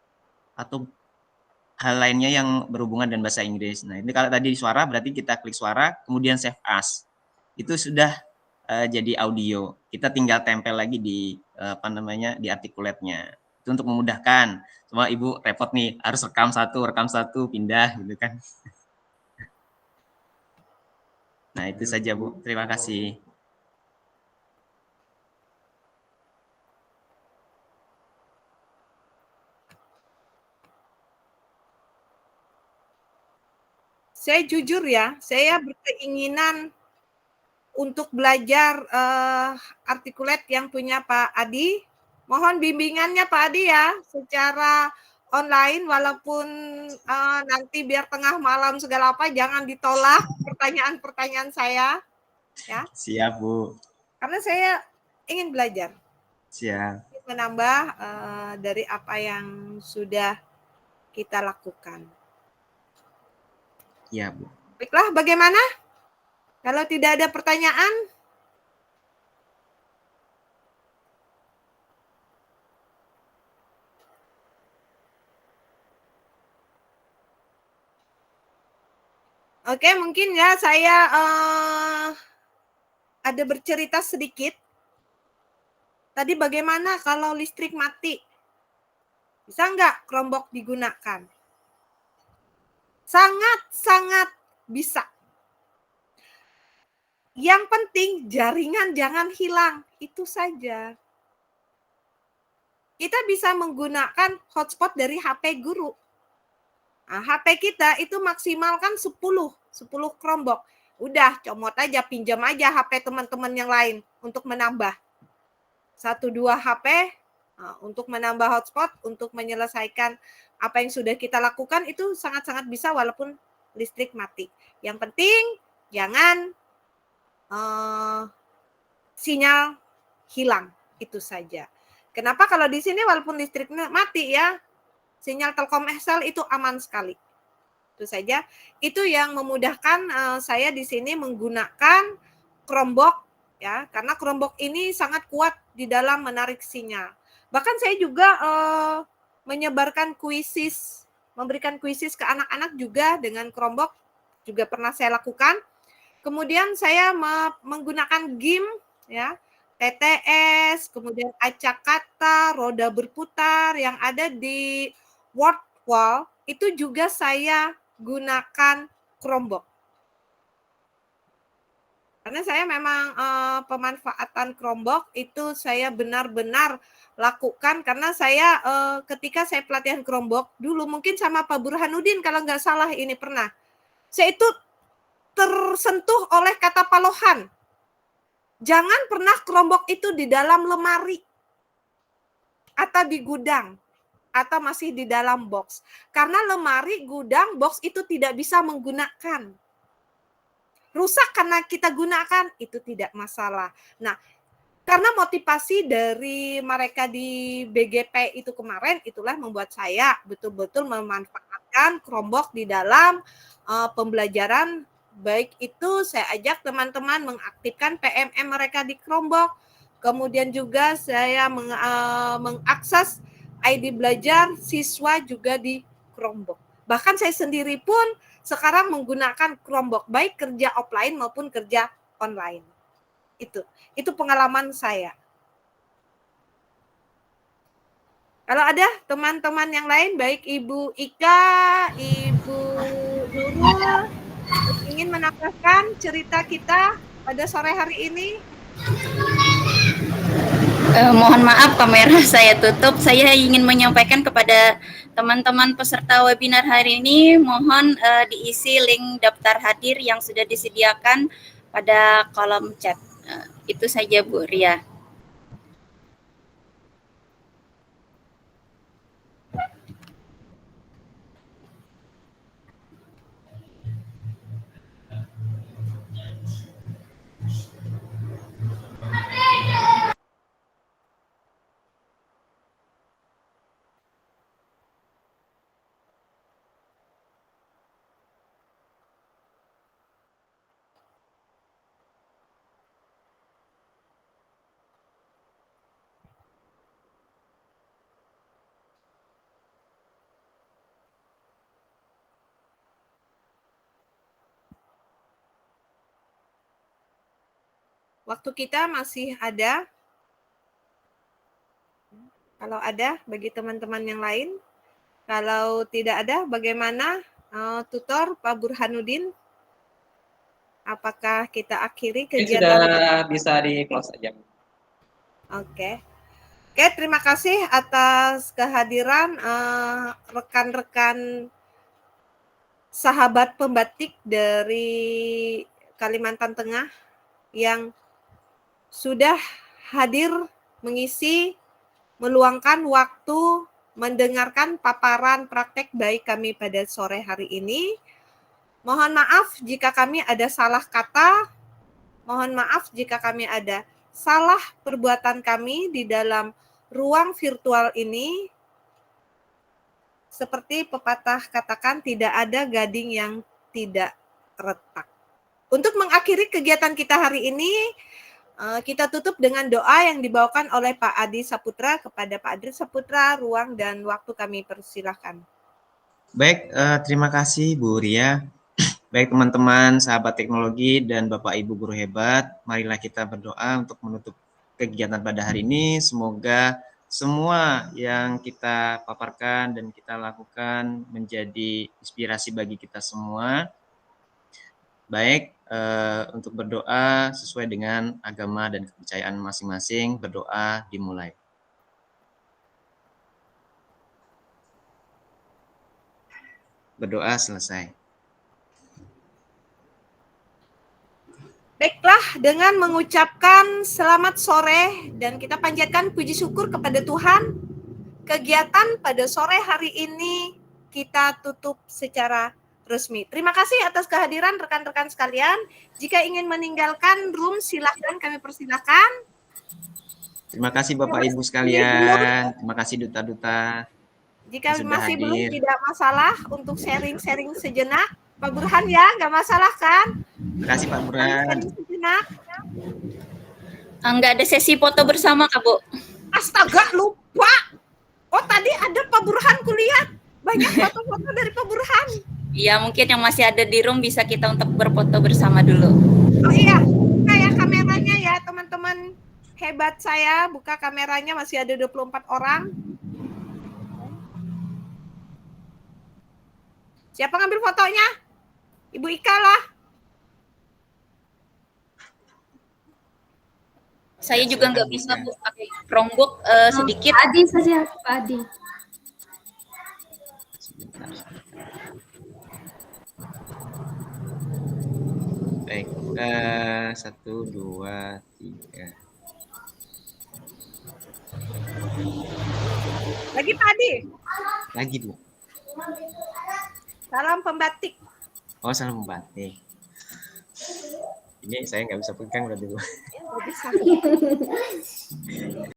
Atau hal lainnya yang berhubungan dengan bahasa Inggris. Nah, ini kalau tadi suara berarti kita klik suara, kemudian save as. Itu sudah jadi audio. Kita tinggal tempel lagi di di Articulate-nya. Itu untuk memudahkan. Cuma Ibu repot nih, harus rekam satu, pindah gitu kan. Nah, itu saja, Bu. Terima kasih. Saya jujur ya, saya berkeinginan untuk belajar Articulate yang punya Pak Adi. Mohon bimbingannya Pak Adi ya, secara online walaupun nanti biar tengah malam segala apa, jangan ditolak pertanyaan-pertanyaan saya. Ya. Siap, Bu. Karena saya ingin belajar. Siap. Menambah dari apa yang sudah kita lakukan. Iya, Bu. Baiklah, bagaimana? Kalau tidak ada pertanyaan, oke, mungkin ya saya ada bercerita sedikit. Tadi bagaimana kalau listrik mati? Bisa nggak Chromebook digunakan? Sangat-sangat bisa. Yang penting jaringan jangan hilang, itu saja. Kita bisa menggunakan hotspot dari HP guru. Nah, HP kita itu maksimal kan 10 Chromebook. Udah, comot aja, pinjam aja HP teman-teman yang lain untuk menambah. 1-2 HP untuk menambah hotspot, untuk menyelesaikan apa yang sudah kita lakukan itu sangat-sangat bisa walaupun listrik mati. Yang penting jangan sinyal hilang, itu saja. Kenapa kalau di sini walaupun listriknya mati ya, sinyal Telkomsel itu aman sekali. Itu saja. Itu yang memudahkan saya di sini menggunakan Chromebook ya, karena Chromebook ini sangat kuat di dalam menarik sinyal. Bahkan saya juga menyebarkan kuisis, memberikan kuisis ke anak-anak juga dengan Chromebook, juga pernah saya lakukan. Kemudian saya menggunakan game ya, TTS, kemudian acak kata, roda berputar yang ada di word wall, itu juga saya gunakan Chromebook. Karena saya memang pemanfaatan Chromebook itu saya benar-benar lakukan karena saya ketika saya pelatihan Chromebook dulu mungkin sama Pak Burhanuddin kalau nggak salah ini pernah. Saya itu tersentuh oleh kata palohan. Jangan pernah Chromebook itu di dalam lemari atau di gudang atau masih di dalam box. Karena lemari, gudang, box itu tidak bisa menggunakan. Rusak karena kita gunakan, itu tidak masalah. Nah, karena motivasi dari mereka di BGP itu kemarin, itulah membuat saya betul-betul memanfaatkan Chromebook di dalam pembelajaran. Baik itu saya ajak teman-teman mengaktifkan PMM mereka di Chromebook. Kemudian juga saya mengakses ID belajar siswa juga di Chromebook. Bahkan saya sendiri pun sekarang menggunakan Chromebook, baik kerja offline maupun kerja online. Itu pengalaman saya. Kalau ada teman-teman yang lain, baik Ibu Ika, Ibu Nurul, ingin menambahkan cerita kita pada sore hari ini? Mohon maaf kamera saya tutup. Saya ingin menyampaikan kepada teman-teman peserta webinar hari ini, mohon diisi link daftar hadir yang sudah disediakan pada kolom chat. Itu saja Bu Ria. Waktu kita masih ada. Kalau ada, bagi teman-teman yang lain. Kalau tidak ada, bagaimana tutor Pak Burhanuddin? Apakah kita akhiri kegiatan? Sudah bisa di-close aja. Oke, terima kasih atas kehadiran rekan-rekan sahabat pembatik dari Kalimantan Tengah yang sudah hadir mengisi, meluangkan waktu mendengarkan paparan praktek baik kami pada sore hari ini. Mohon maaf jika kami ada salah kata, mohon maaf jika kami ada salah perbuatan kami di dalam ruang virtual ini. Seperti pepatah katakan, tidak ada gading yang tidak retak. Untuk mengakhiri kegiatan kita hari ini, kita tutup dengan doa yang dibawakan oleh Pak Adi Saputra. Kepada Pak Adi Saputra, ruang dan waktu kami persilahkan. Baik, terima kasih Bu Ria. Baik teman-teman, sahabat teknologi dan Bapak Ibu guru hebat, marilah kita berdoa untuk menutup kegiatan pada hari ini. Semoga semua yang kita paparkan dan kita lakukan menjadi inspirasi bagi kita semua. Baik, untuk berdoa sesuai dengan agama dan kepercayaan masing-masing, berdoa dimulai. Berdoa selesai. Baiklah, dengan mengucapkan selamat sore dan kita panjatkan puji syukur kepada Tuhan, kegiatan pada sore hari ini kita tutup secara resmi. Terima kasih atas kehadiran rekan-rekan sekalian. Jika ingin meninggalkan room, silahkan, kami persilakan. Terima kasih Bapak Ibu sekalian. Terima kasih duta-duta. Jika masih belum, tidak masalah untuk sharing-sharing sejenak. Pak Burhan ya, nggak masalah kan? Terima kasih Pak Burhan. Sejenak. Nggak ada sesi foto bersama Kak Bu. Astaga, lupa. Oh, tadi ada Pak Burhan kulihat. Banyak foto-foto dari Pak Burhan. Iya, mungkin yang masih ada di room bisa kita untuk berfoto bersama dulu. Oh iya, kayak kameranya ya teman-teman hebat saya, buka kameranya, masih ada 24 orang. Siapa ngambil fotonya? Ibu Ika lah. Saya juga nggak bisa Bu, pakai Chromebook sedikit. Pak Adi saja, Pak Adi. Sebentar. Baik, 1, 2, 3. Lagi Pak Adi. Lagi, Bu. Salam pembatik. Oh, salah membatik. Ini saya nggak bisa pegang berarti, Bu. Nggak bisa.